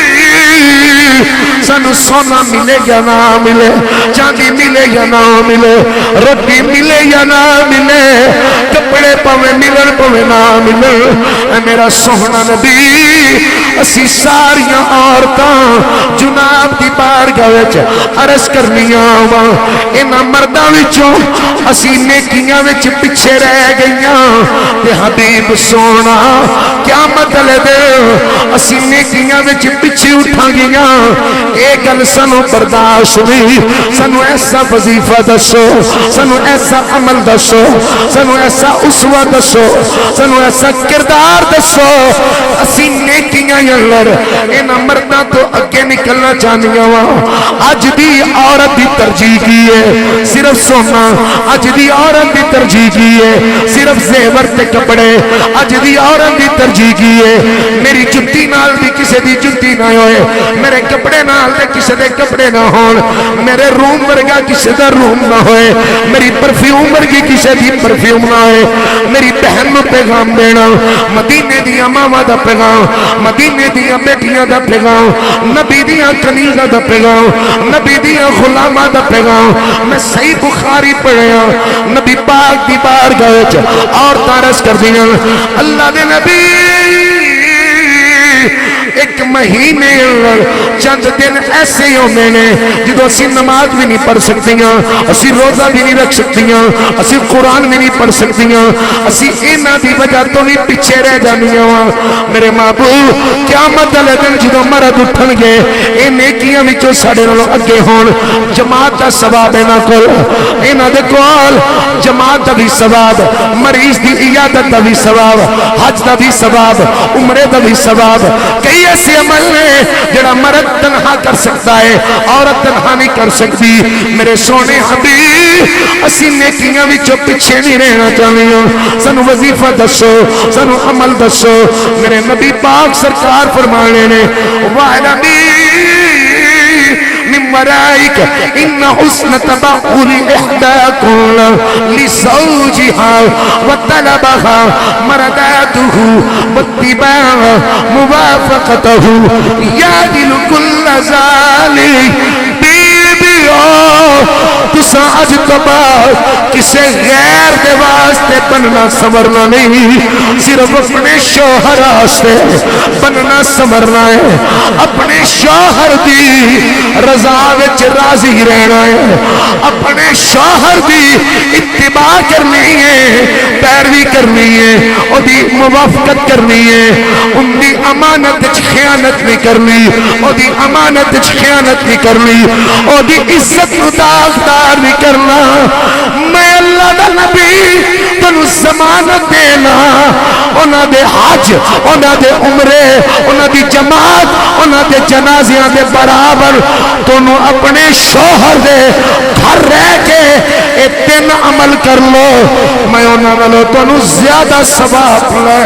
B: سانو سونا ملے یا نہ ملے چاندی ملے یا نہ ملے روٹی ملے یا نہ ملے کپڑے پویں ملن پویں نہ ملن اے میرا سونا نبی اسی ساریاں عورتاں جناب دی بارگاہ وچ عرض کرنیاں وا انہاں مرداں وچوں اسی نیکیاں وچ پیچھے رہ گئیاں تے حبیب سونا کیا مطلب اسی نیکیاں وچ پیچھے اٹھا گئیاں اے گل سانو برداشت نہیں سانو ایسا وظیفہ دسو سانو ایسا عمل دسو سانو ایسا اسوہ دسو سانو ایسا کردار دسو اسی نیکیاں یلر انہاں مرداں تو اگے نکلنا چاہنیاں وا اج دی عورت دی ترجیح کی ہے صرف سونا اج دی عورت دی ترجیح کی ہے صرف زیور تے کپڑے اج دی عورت دی ترجیح کی ہے میری جُتی نال دی کسے دی جُتی نہ ہوئے میرے کپڑے نال دے کسے دے کپڑے نہ ہون میرے روم ورگا کسے دا روم نہ ہوئے میری پرفیوم ورگی کسے دی پرفیوم نہ ہوئے میری بہن نو پیغام دینا مدینے دیا ماما دا پیغام مدینے دیا بیٹیاں دا پیغام نبی دیا کنیزہ دا پیغام نبی دیا غلامہ دا پیغام میں صحیح بخاری پڑھیا نبی پاک دی بارگاہ وچ اور تارس کر دیا اللہ دے نبی ایک مہینے
C: چند دن ایسے ہی ہونے نے جدو اسی نماز بھی نہیں پڑھ سکتیاں، اسی روزہ بھی نہیں رکھ سکتیاں، اسی قرآن بھی نہیں پڑھ سکتیاں، اسی اینا دی وجہ تو بھی پیچھے رہ جانیاں وا میرے محبوب قیامت والے دن جدو مرد اٹھن گے اے نیکیاں وچوں ساڈے نالوں اگے ہون جماعت دا ثواب انہاں کول انہاں دے کول جماعت دا بھی ثواب مریض دی عیادت دا بھی ثواب حج دا بھی ثواب عمرے دا بھی ثواب کئی ایسے عمل نے جڑا مرد تنہا کر سکتا ہے عورت تنہا نہیں کر سکتی میرے سونے حبیب اسی نیکیاں وچوں پیچھے نہیں رہنا چاہیے سانو وظیفہ دسو سانو عمل دسو میرے نبی پاک سرکار فرمانے نے وعلمی من ورائک ان حسن تبخل احداکن لزوجها وطلبها مرداته واتباع موافقته یادل کل ذالک تسا اج تو بعد کسے غیر دے واسطے بننا سمرنا نہیں صرف اپنے شوہر واسطے بننا سمرنا ہے اپنے شوہر دی رضا وچ راضی رہنا ہے اپنے شوہر دی اتباع کرنی ہے پیروی کرنی ہے او دی موافقت کرنی ہے ان دی امانت وچ خیانت نہیں کرنی او دی امانت وچ خیانت نہیں کرنی او دی عزت نو داغدار نہیں کرنا میں اللہ دا نبی تنو ضمانت دینا انہاں دے حج انہاں دے عمرے انہاں دی جماعت انہاں دے جنازیاں دے برابر تنو اپنے شوہر دے گھر رہ کے اے تین عمل کر لو میں انہاں نالوں تنو زیادہ ثواب لے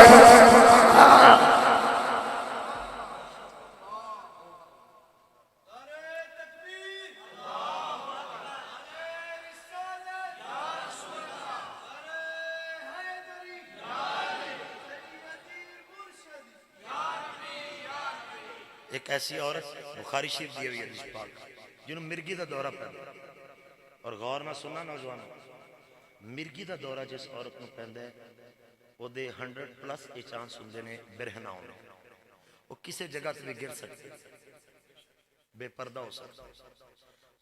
A: ایک ایسی عورت بخاری شریف دی ہوئی حدیث پاک جنہوں مرگی دا دورہ پہندا اور غور نہ سننا نوجوانوں مرگی دا دورہ جس عورت نو پہندا ہے وہ دے 100+ اے چانس ہوندے نے برہنہ ہونے وہ کسے جگہ تے بھی گر سکتے بے پردہ ہو سکتا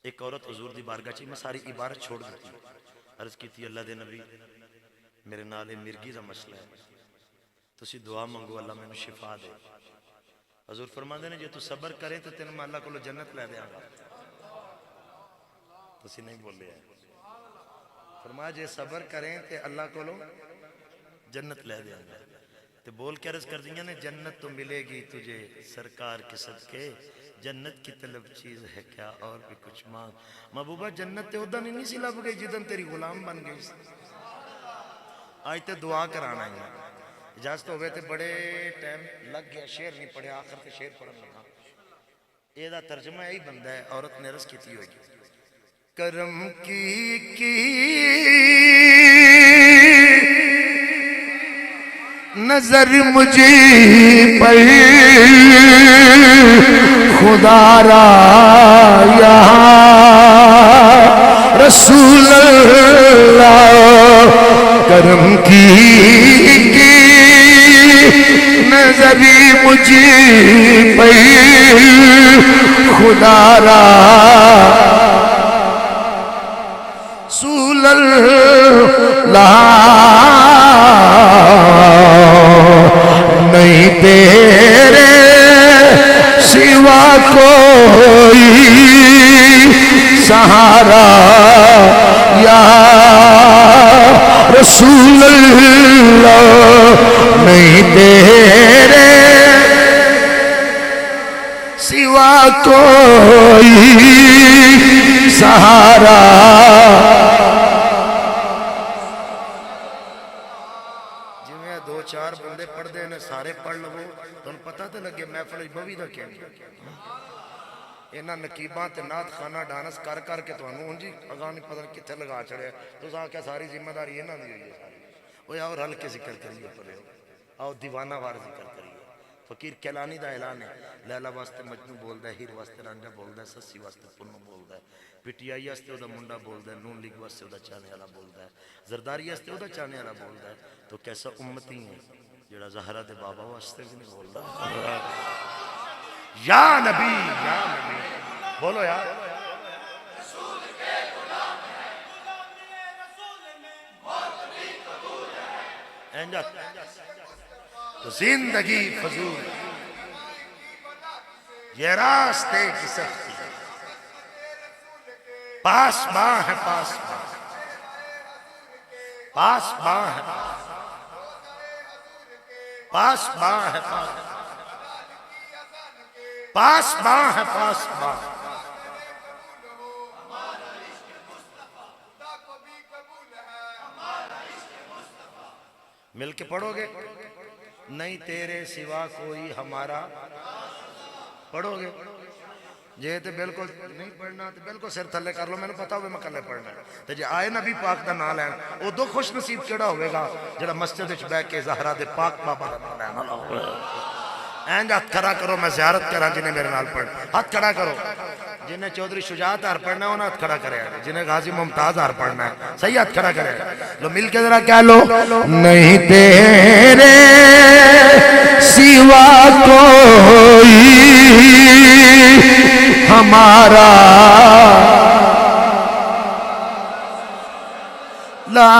A: ایک عورت حضور دی بارگاہ چ میں ساری عبارت چھوڑ دیتی عرض کی تھی اللہ دے نبی میرے نال مرگی دا مسئلہ ہے تسی دعا منگو اللہ میں شفا دے حضور فرماندے نے جو تو صبر کرے تو تینوں میں اللہ کو جنت لے دیاں گا تسی نہیں بولے ہیں فرمایا جے صبر کریں تے اللہ کو جنت لے دیاں گا تے بول کے عرض کر دیا نے جنت تو ملے گی تجھے سرکار کے صدقے جنت کی طلب چیز ہے کیا اور بھی کچھ مانگ محبوبہ جنت تے ادھا نہیں سی لب گئی جدن تیری غلام بن گئی آج تے دعا کرانا ہے اجازت ہوئے تے بڑے ٹائم لگ گیا شعر نہیں پڑھے آخر تے شعر پڑھنے لگا یہ دا ترجمہ یہی بندہ ہے عورت نے عرض کیتی ہوئی کرم کی
C: نظر مجھے پر خدا را یا رسول اللہ کرم کی نظری مجھے پر خدا را رسول اللہ نہیں تیرے سوا کوئی سہارا یا رسول اللہ نہیں تیرے سوا کوئی سہارا
A: دو چار بندے پڑھ دے نے سارے پڑھ لو تو پتہ تے لگے محفل بوی دا کیا اینا نقیباں تے نات خانہ ڈانس کر کر کے توانوں ہوں جی اگاں نہیں پتہ کتھے لگا چڑھے تو ساں کیا ساری ذمہ داری اینا دی ہوئی ہے ساری وہ آؤ رل کے ذکر کریے پڑھے آؤ دیوانہ وار ذکر کریے فقیر کیلانی دا اعلان ہے لیلہ واسطے مجنو بول دا ہیر واسطے رانجا بول دا سسی واسطے پنو بول دا پی ٹی آئی واسطے دا منڈا بول دا نون لیگ واسطے دا چانے والا بول دا زرداری واسطے دا چانے والا بول دا تو کیسا امتی ہے جڑا زہرہ دے بابا واسطے بھی نہیں بول دا
C: یا نبی بولو یار تو زندگی فضول یہ راستے کی سختی پاس ماں ہے پاس ماں پاس ماں ہے پاس ماں ہے پاس ماں ہے پاس ماں مل کے پڑھو گے نہیں تیرے سوا کوئی ہمارا پڑھو گے جے تے بالکل نہیں پڑھنا تے بالکل سر تھلے کر لو میں نے پتا ہوئے میں کلے پڑھنا تے جے آئے نبی پاک دا نام لین او دو خوش نصیب کیڑا ہوئے گا جڑا مسجد وچ بیٹھ کے زہرا دے پاک بابا دا نام لین اینج ہاتھ کھڑا کرو میں زیارت کراں جنہیں میرے نال پڑھ ہاتھ کھڑا کرو جنہیں چودھری شجاعت ہار پڑھنا ہے انہیں ہاتھ کھڑا کرے جنہیں غازی ممتاز ہار پڑھنا ہے صحیح ہاتھ کھڑا کرے لو مل کے ذرا کہہ لو نہیں تیرے سوا کوئی ہمارا لا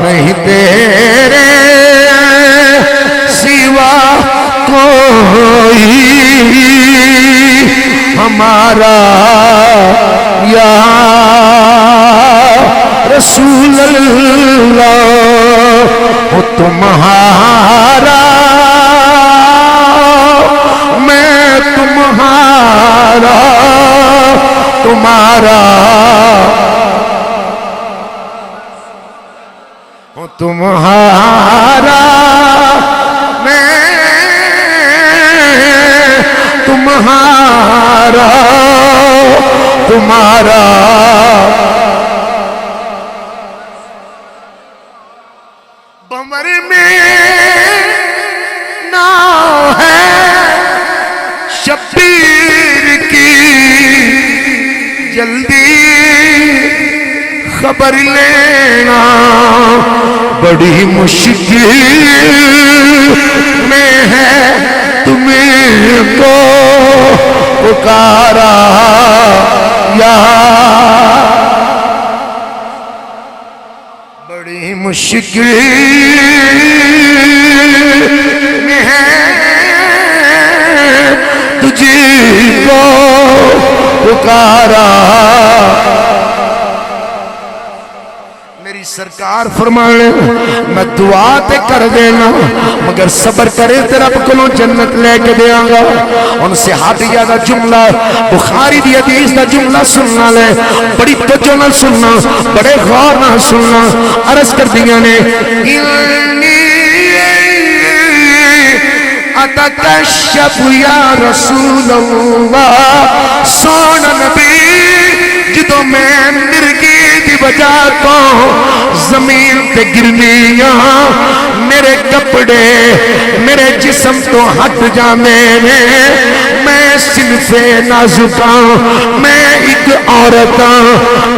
C: نہیں تیرے سوا کوئی ہمارا یا رسول اللہ وہ تمہارا میں تمہارا تمہارا وہ تمہارا میں تمہارا تمہارا بمر میں نہ ہے شبیر کی جلدی خبر لینا بڑی مشکل میں ہے تمہیں کو پکارا یا بڑی مشکل میں ہے تجھے کو پکارا میری سرکار فرمانے میں دعا تے کر دینا مگر صبر کرے تے رب کلوں جنت لے کے دیاں گا ان صحابیہ دا جملہ بخاری دی حدیث دا جملہ سننا لے بڑی توجہ نہ سننا بڑے غور نہ سننا عرض کر دیا نے اتکشف یا رسول اللہ سونا نبی جدو میں مرگی دی وجہ تو زمین پہ گرنیاں میرے کپڑے میرے جسم تو ہٹ جانے میں صنف نازکاں میں ایک عورتاں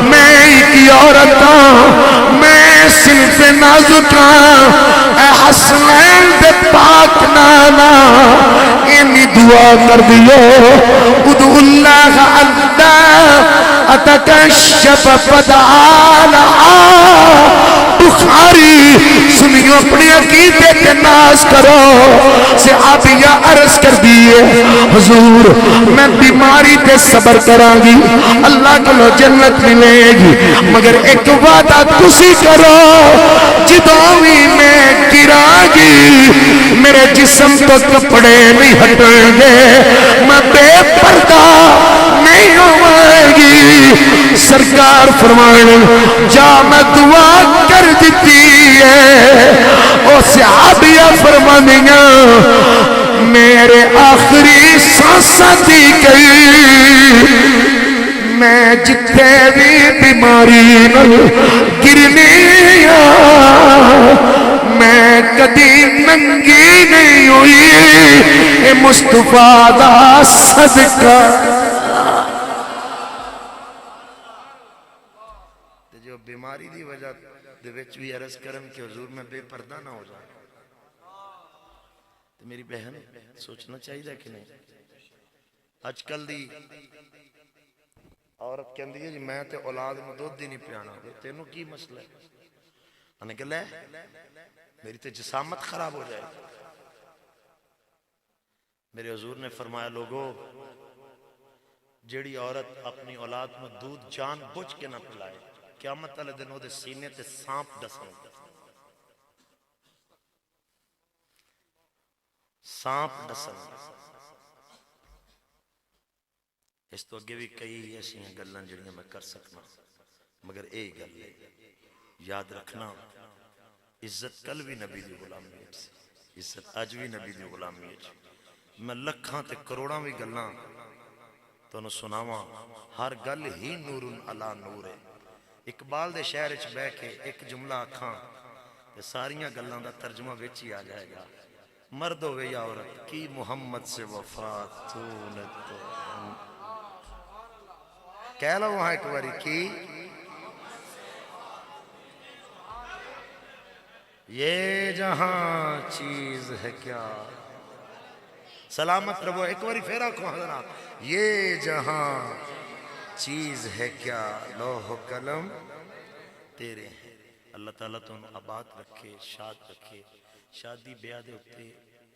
C: میں ایک عورتاں میں صنف نازکاں اے حسنین دے پاک نانا اینی دعا کر دیو ادعو اللہ اللہ اتکشف فدعالا بخاری سنیو اپنی عقیدے کے ناز کرو صحابیہ عرض کر دیئے حضور میں بیماری تے صبر کرا گی اللہ کو لو جنت ملے گی مگر ایک وعدہ تسی کرو جدوی میں گرا گی میرے جسم تو کپڑے نہیں ہٹیں گے میں بے پردہ نہیں ہوئے گی سرکار فرمائے جا میں دعا کر دیتی ہے او صحابیہ فرمانیاں میرے آخری سانسہ دی گئی میں جتے بھی بیماری نل گرنیاں میں کدی ننگی نہیں ہوئی اے مصطفیٰ دا صدقہ جو بیماری دی وجہ دے وچ بھی عرض کرن کہ حضور میں بے پردہ نہ ہو جائے
A: تو میری بہن سوچنا چاہیے کہ نہیں اج کل دی عورت کہندی ہے جی میں تے اولاد نوں دودھ ہی نہیں پلانا تینوں کی مسئلہ ہے انہیں کہ لے میری تے جسامت خراب ہو جائے میرے حضور نے فرمایا لوگو جیڑی عورت اپنی اولاد میں دودھ جان بوجھ کے نہ پلائے قیامت والے دن دے سینے تے سانپ ڈسن سانپ ڈسن اس تو اگے بھی کئی ایسی گلاں جڑیاں میں کر سکنا مگر اے گل یاد رکھنا عزت کل بھی نبی دی غلامی ہے عزت اج بھی نبی دی غلامی ہے میں لکھاں تے کروڑاں بھی گلاں تو سناواں ہر گل ہی نور علی نور ہے اقبال دے شہر وچ بیٹھ کے ایک جملہ آکھاں تے ساریاں گلاں دا ترجمہ وچ ہی آ جائے گا مرد ہوے یا عورت کی محمد سے وفا تو نے تو کہہ لو وہاں ایک باری کی یہ جہاں چیز ہے کیا سلامت رہو ایک باری پھر آنکھوں حضرات یہ جہاں چیز ہے کیا لوح و قلم تیرے ہیں اللہ تعالیٰ تو انہوں آباد رکھے شاد رکھے شادی بیاہ دے ہوتے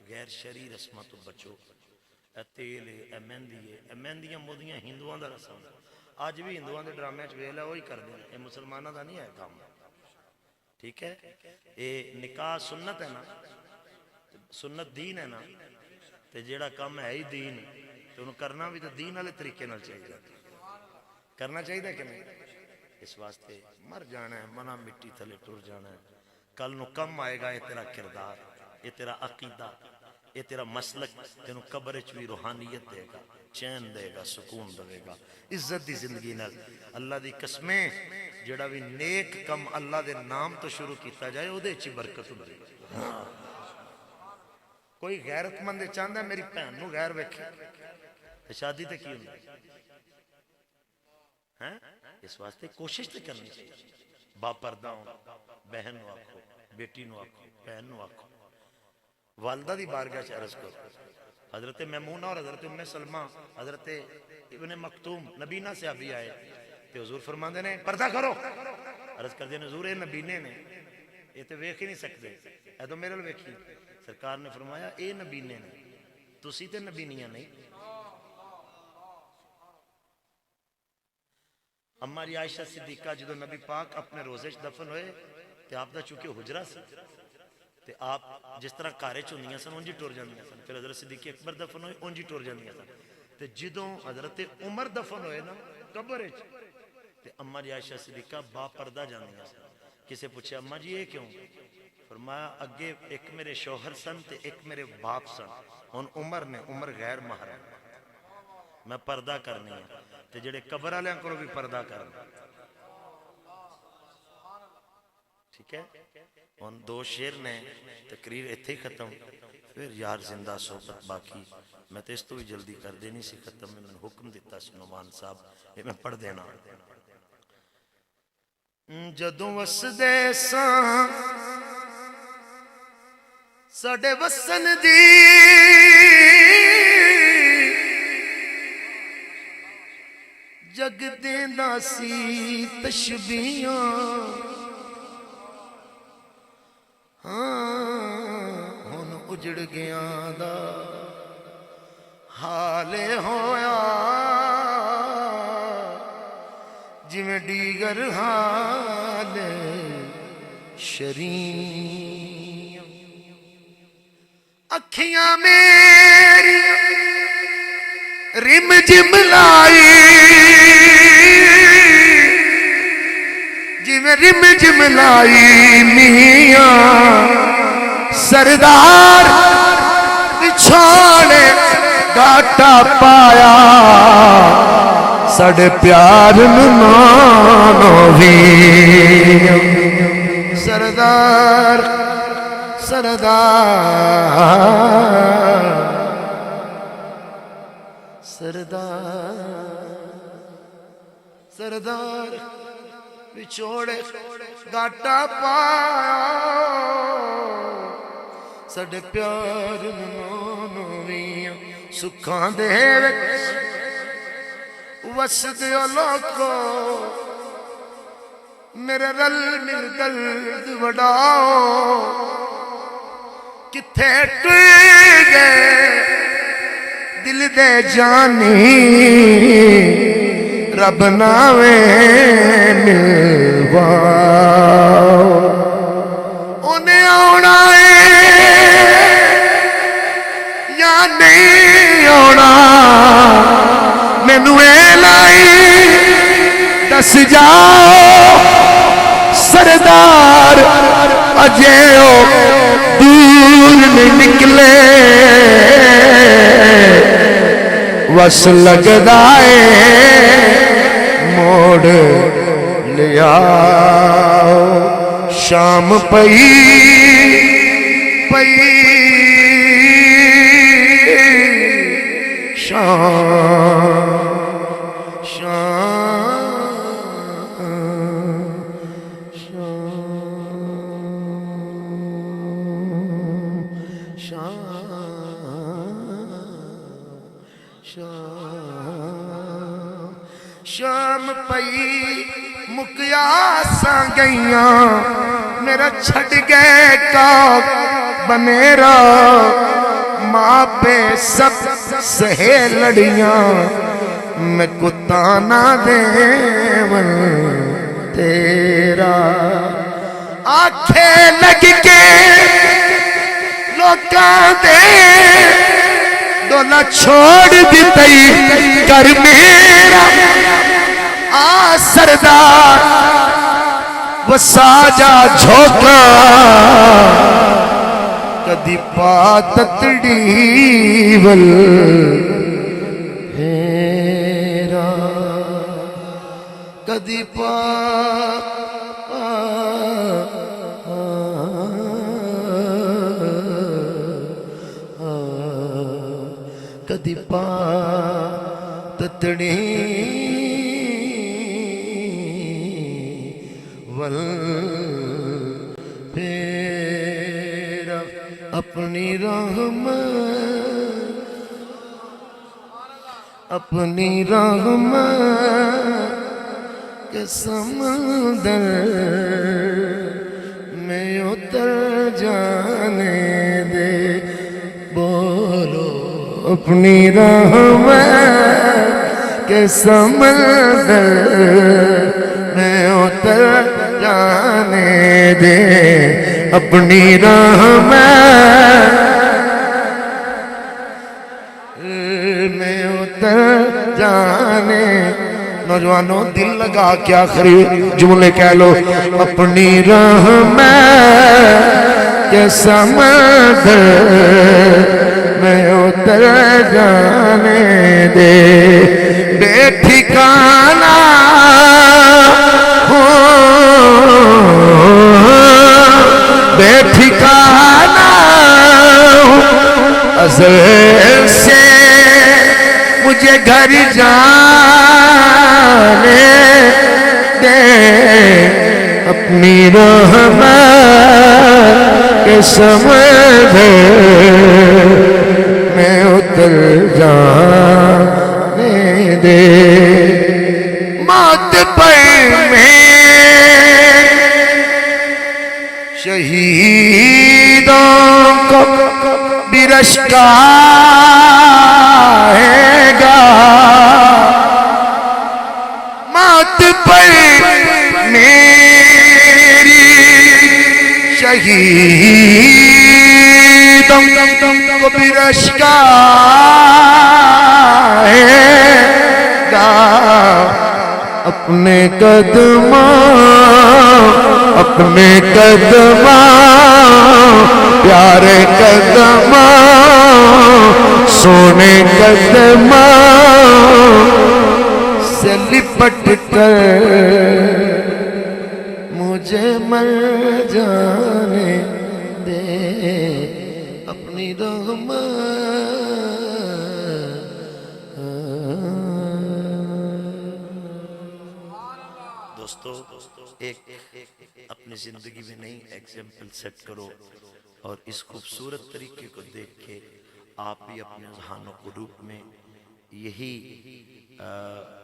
A: غیر شرعی رسمہ تو بچو اے تیل ہے اے مہندی ہے اے مہندیاں مودیاں ہندوان دا رسم آج بھی ہندوان دے ڈرامے ویلا وہی کر دیں اے مسلمانہ دا نہیں ہے کام ٹھیک ہے اے نکاح سنت ہے نا سنت دین ہے نا تے جیڑا کام ہے ہی دین تو انہوں کرنا بھی تو دین والے طریقے نال چاہیے کرنا چاہیے کہ نہیں اس واسطے مر جانا ہے منا مٹی تھلے ٹر جانا ہے کل نو کم آئے گا یہ تیرا کردار یہ تیرا عقیدہ یہ تیرا مسلک تینوں قبر وچ بھی روحانیت دے گا چین دے گا سکون دے گا عزت دی زندگی نال اللہ دی قسمیں جڑا بھی نیک کم اللہ دے نام تو شروع کیتا جائے او دے وچ برکت ہوندی کوئی غیرت مند چاہتا ہے میری بہن نو غیر ویکھے شادی تے کی ہوندی ہیں اس واسطے کوشش تے کرنی چاہیے باپردہ ہوں بہن نو آکھو بیٹی نو آکھو بہن نو آکھو والدہ دی بارگاہ چ عرض کرو حضرت میمونہ اور حضرت ام سلمہ حضرت ابن مکتوم نبینہ صحابی آئے تے حضور فرماندے نے پردہ کرو عرض کر دے حضور اے نبینے نے یہ تے ویکھ ہی نہیں سکتے اے تو میرے ویکھی سرکار نے فرمایا اے نبینے نے تسی تے نبینیاں نہیں اما جی عائشہ صدیقہ جدو نبی پاک اپنے روزے دفن ہوئے تے آپ دا چونکہ حجرہ سی تے آپ جس طرح کارے چوندیاں سن انجی ٹور جاندیاں سن پھر حضرت صدیق اکبر دفن ہوئے انجی ٹور جاندیاں سن تے جدوں حضرت عمر دفن ہوئے نا قبر وچ تے اما جی عائشہ صدیقہ با پردہ جاندیاں سن کسے پوچھے اما جی یہ کیوں فرمایا اگے ایک میرے شوہر سن تے ایک میرے باپ سن ان عمر نے عمر غیر محرم میں پردہ کرنی ہے تے جڑے قبر والے کو بھی پردہ کرنا ٹھیک ہے ان دو شیر نے تقریر ایتھے ہی ختم پھر یار زندہ صحبت باقی میں تے اس تو بھی جلدی کر دینی سی ختم میں نے حکم دیتا سی نعمان صاحب یہ میں پڑھ دینا جدوں وسدے ساں ساڈے وسن دی جگ دیندا سی تشبیہاں ہن اجڑ گیا دا حال ہویا جویں دیگر حال شریم اکھیاں میری رم جم لائی جویں رم جم لائی میاں سردار بچھوڑے گاٹا پایا ساڈے پیار نانو بھی سردار سردار سردار سردار بچھوڑے گاٹا پایا
C: ساڈے پیار نویں سکھاں دے وچ وسدے او لوکو میرے رل مل درد وڈاؤ کتھے ٹوئی گئے دل دے جانی رب ناوے ملواؤ انہیں آنا ہے یا نہیں آنا مینوں اے لائی دس جاؤ سردار اجے او دور نہیں نکلے وس لگدا اے موڑ لیا شام پئی پئی شام شام پئی مکیا ساں گئیاں میرا چھڑ گئے کا بنیرا ماں پہ سب سہے لڑیاں میں کتا نہ دیون تیرا آنکھیں لگ کے لوکاں دے دولا چھوڑ دیتائی کر میرا آ سردار وساجا جھوکا کدی پاتتڑی ول ہیرا کدی کدی پاتتڑی ول پھیرا اپنی رحمت کے سمندر میں اتر جانے دے بولو اپنی رحمت کے سمندر میں اتر جانے دے اپنی رحمت میں اتر جانے نوجوانوں دل لگا کے آخری جملے کہہ لو اپنی رحمت کے سمندر میں اتر جانے دے بے ٹھکانہ بے ٹھکانہ ازل سے مجھے گھر جانے دے اپنی رحمت کے سمندر میں اتر جانے دے موت پر میں شہیدوں کو برش کھائے گا موت پر میری شہیدوں کو برش کھائے گا اپنے قدموں پیارے قدموں سونے قدموں سے لپٹ کر مجھے مر جانے دے اپنی رحمت
A: دوستو ایک اپنی زندگی میں نئی ایگزامپل سیٹ کرو اور اس خوبصورت طریقے کو دیکھ کے آپ بھی اپنے ذہن و قلوب میں یہی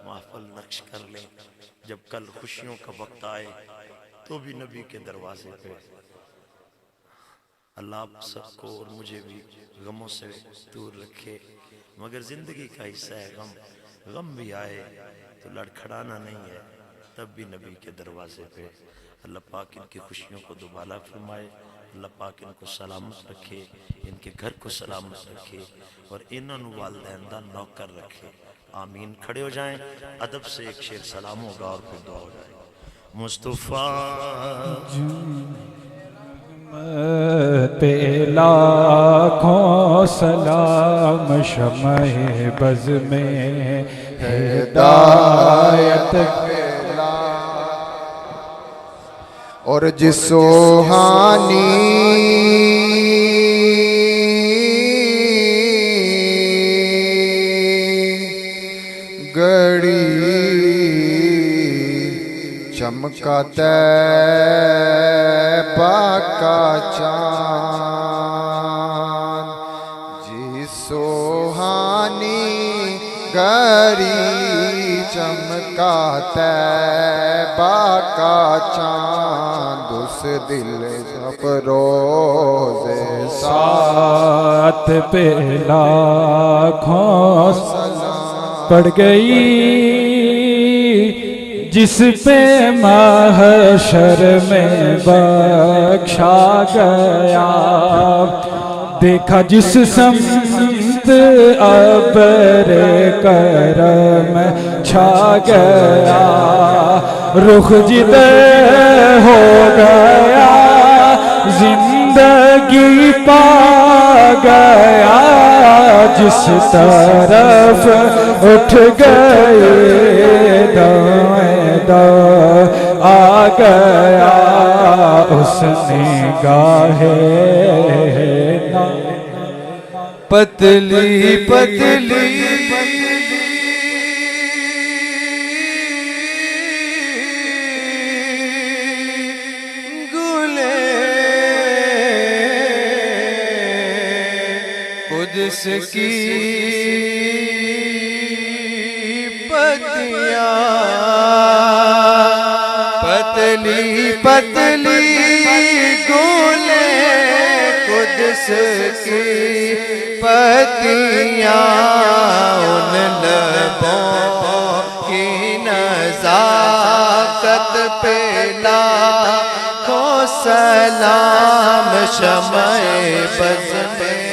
A: محفل نقش کر لیں، جب کل خوشیوں کا وقت آئے تو بھی نبی کے دروازے پہ۔ اللہ آپ سب کو اور مجھے بھی غموں سے دور رکھے، مگر زندگی کا حصہ ہے غم، غم بھی آئے تو لڑکھڑانا نہیں ہے، تب بھی نبی کے دروازے پہ۔ اللہ پاک ان کی خوشیوں کو دوبالا فرمائے، اللہ پاک ان کو سلامت رکھے، ان کے گھر کو سلامت رکھے، اور انہوں والدین دا نوکر رکھے، آمین۔ کھڑے ہو جائیں، ادب سے ایک شعر سلام ہوگا اور پھر دعا ہو جائے۔ مصطفیٰ
D: پہ لاکھوں سلام، شمع بز میں ہدایت
C: اور جس سوہانی گڑی چمکا طیبہ کا چاند، جس سوہانی گڑی چمکا طیبہ کا چاند، اس دل افروز
D: ساتھ پہ لاکھوں پڑ گئی، جس پہ محشر میں بخشا گیا، دیکھا جس سمت ابر کرم چھا گیا، رخ جدے ہو گیا، زندگی پا گیا، جس طرف اٹھ گئے دائیں دائیں آ گیا، اس نگاہ
C: پتلی پتلی گلے قدس کی پتیاں، پتلی پتلی گلے قدس کی پتیاں، ان لبوں کی نزاکت پہ لاکھوں سلام، شمع بز میں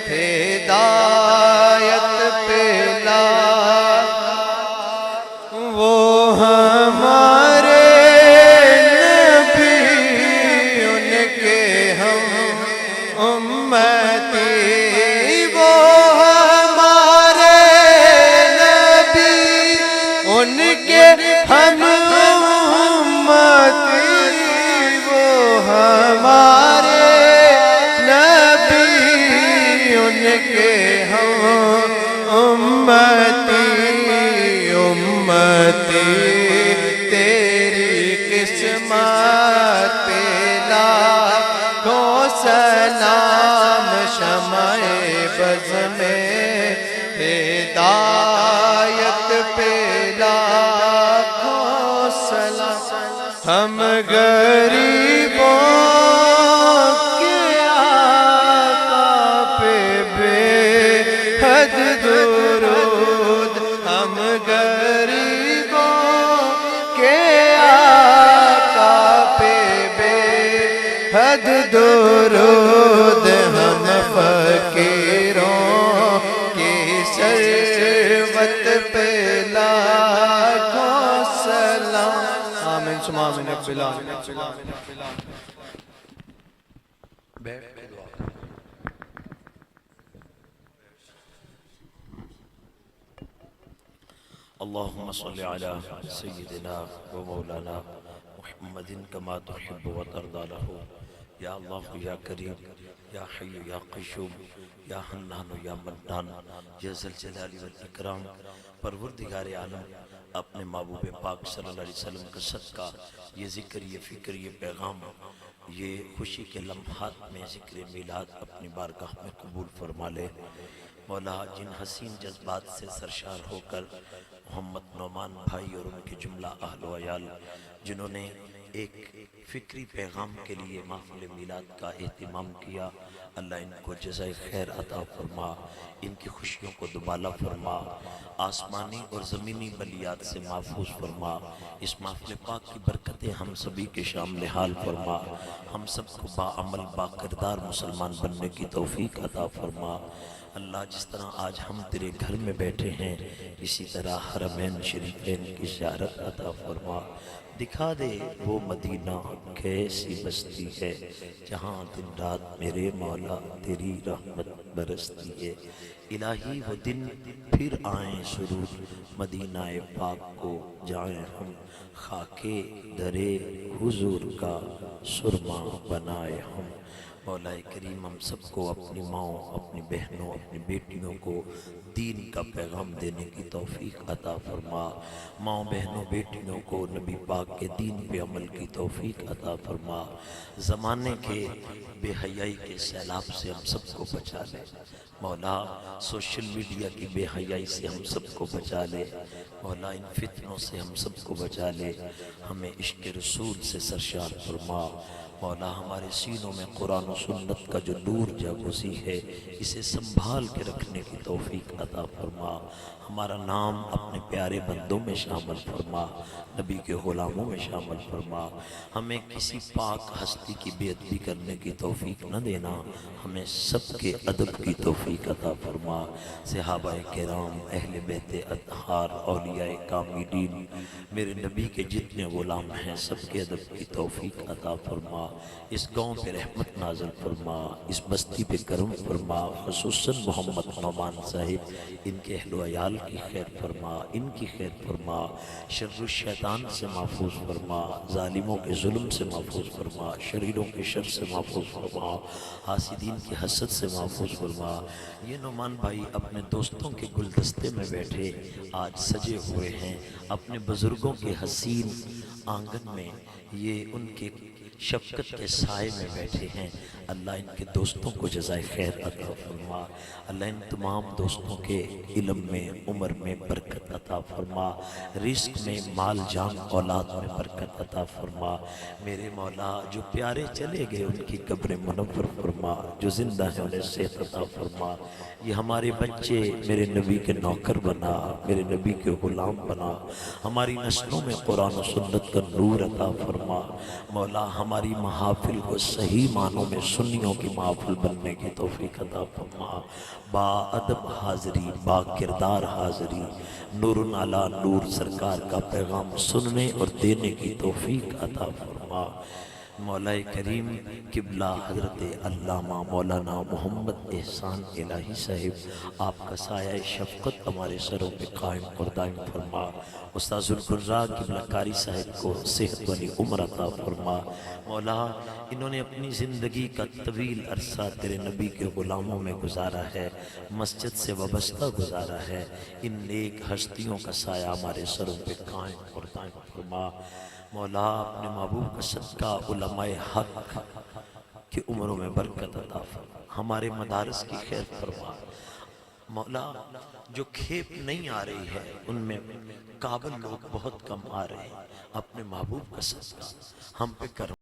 C: ہدایت پہ لاکھوں، وہ ہمارے نبی، ان کے ہم امتی، ان کے ہم امتی، وہ ہمارے نبی، ان کے ہم امتی، امتی تیری قسمت پہ لاکھوں سلام، شمع بز میں ہدایت پہ لاکھوں سلام، ہم غریبوں کے آقا پہ بے حد درود، ہم غریبوں کے آقا پہ بے حد درود، ہم فقیروں کی ثروت پہ لاکھوں سلام، آمین ثم آمین رب العالمین۔
A: بیٹھ کے دعا۔ اللہم صلی علی سیدنا و مولانا محمد کما تحب و ترضى له، یا اللہ یا کریم یا حی یا قیوم یا حنان یا منان یا ذی الجلال والاکرام، پروردگار عالم اپنے محبوب پاک صلی اللہ علیہ وسلم کا صدقہ یہ ذکر، یہ فکر، یہ پیغام یہ خوشی کے لمحات میں ذکر میلاد اپنی بارگاہ میں قبول فرما لے۔ مولا جن حسین جذبات سے سرشار ہو کر محمد نعمان بھائی اور ان کے جملہ اہل و عیال جنہوں نے ایک فکری پیغام کے لیے محفل میلاد کا اہتمام کیا، اللہ ان کو جزائے خیر عطا فرما، ان کی خوشیوں کو دوبالا فرما، آسمانی اور زمینی بلیات سے محفوظ فرما، اس محفل پاک کی برکتیں ہم سبھی کے شامل حال فرما، ہم سب کو باعمل باکردار مسلمان بننے کی توفیق عطا فرما۔ اللہ جس طرح آج ہم تیرے گھر میں بیٹھے ہیں اسی طرح حرمین شریفین کی زیارت عطا فرما، دکھا دے وہ مدینہ کیسی بستی ہے جہاں دن رات میرے مولا تیری رحمت برستی ہے۔ الہی وہ دن پھر آئیں سرور مدینہ پاک کو جائیں ہم، خاکے درے حضور کا سرما بنائے ہم۔ مولا کریم ہم سب کو اپنی ماؤں، اپنی بہنوں، اپنی بیٹیوں کو دین کا پیغام دینے کی توفیق عطا فرما، ماؤں بہنوں بیٹیوں کو نبی پاک کے دین پہ عمل کی توفیق عطا فرما، زمانے کے بے حیائی کے سیلاب سے ہم سب کو بچا لے مولا، سوشل میڈیا کی بے حیائی سے ہم سب کو بچا لے مولا، ان فتنوں سے ہم سب کو بچا لے، ہمیں عشق رسول سے سرشار فرما مولا، ہمارے سینوں میں قرآن و سنت کا جو نور جاگوزی ہے اسے سنبھال کے رکھنے کی توفیق عطا فرما، ہمارا نام اپنے پیارے بندوں میں شامل فرما، نبی کے غلاموں میں شامل فرما، ہمیں کسی پاک ہستی کی بے ادبی کرنے کی توفیق نہ دینا، ہمیں سب کے ادب کی توفیق عطا فرما، صحابہ کرام، اہل بیت اطہار، اولیاء کاملین، میرے نبی کے جتنے غلام ہیں سب کے ادب کی توفیق عطا فرما، اس گاؤں پہ رحمت نازل فرما، اس بستی پہ کرم فرما، خصوصاً محمد نعمان صاحب، ان کے اہل و عیال کی خیر فرما، ان کی خیر فرما، شر الشیطان سے محفوظ فرما، ظالموں کے ظلم سے محفوظ فرما، شریروں کے شر سے محفوظ فرما، حاسدین کی حسد سے محفوظ فرما۔ یہ نعمان بھائی اپنے دوستوں کے گلدستے میں بیٹھے آج سجے ہوئے ہیں، اپنے بزرگوں کے حسین آنگن میں یہ ان کے شفقت کے سائے میں بیٹھے ہیں، اللہ ان کے دوستوں کو جزائے خیر عطا فرما، اللہ ان تمام دوستوں کے علم میں، عمر میں برکت عطا فرما، رزق میں، مال جان اولاد میں برکت عطا فرما، میرے مولا جو پیارے چلے گئے ان کی قبر منور فرما، جو زندہ ہیں انہیں صحت عطا فرما، یہ ہمارے بچے میرے نبی کے نوکر بنا، میرے نبی کے غلام بنا، ہماری نسلوں میں قرآن و سنت کا نور عطا فرما مولا، ہماری محافل کو صحیح معنوں میں سنیوں کی محافل بننے کی توفیق عطا فرما، با ادب حاضری، با کردار حاضری، نور علی نور سرکار کا پیغام سننے اور دینے کی توفیق عطا فرما مولا کریم۔ قبلہ حضرت علامہ مولانا محمد احسان الہی صاحب، آپ کا سایہ شفقت ہمارے سروں پہ قائم اور دائم فرما، استاذ القراء قبلہ کاری صاحب کو صحت والی عمر عطا فرما مولا، انہوں نے اپنی زندگی کا طویل عرصہ تیرے نبی کے غلاموں میں گزارا ہے، مسجد سے وابستہ گزارا ہے، ان نیک ہستیوں کا سایہ ہمارے سروں پہ قائم اور دائم فرما مولا، اپنے محبوب کا صدقہ علماء حق کی عمروں میں برکت عطا فرما، ہمارے مدارس کی خیر فرما مولا، جو کھیپ نہیں آ رہی ہے ان میں قابل لوگ بہت کم آ رہے ہیں، اپنے محبوب کا صدقہ ہم پہ کرم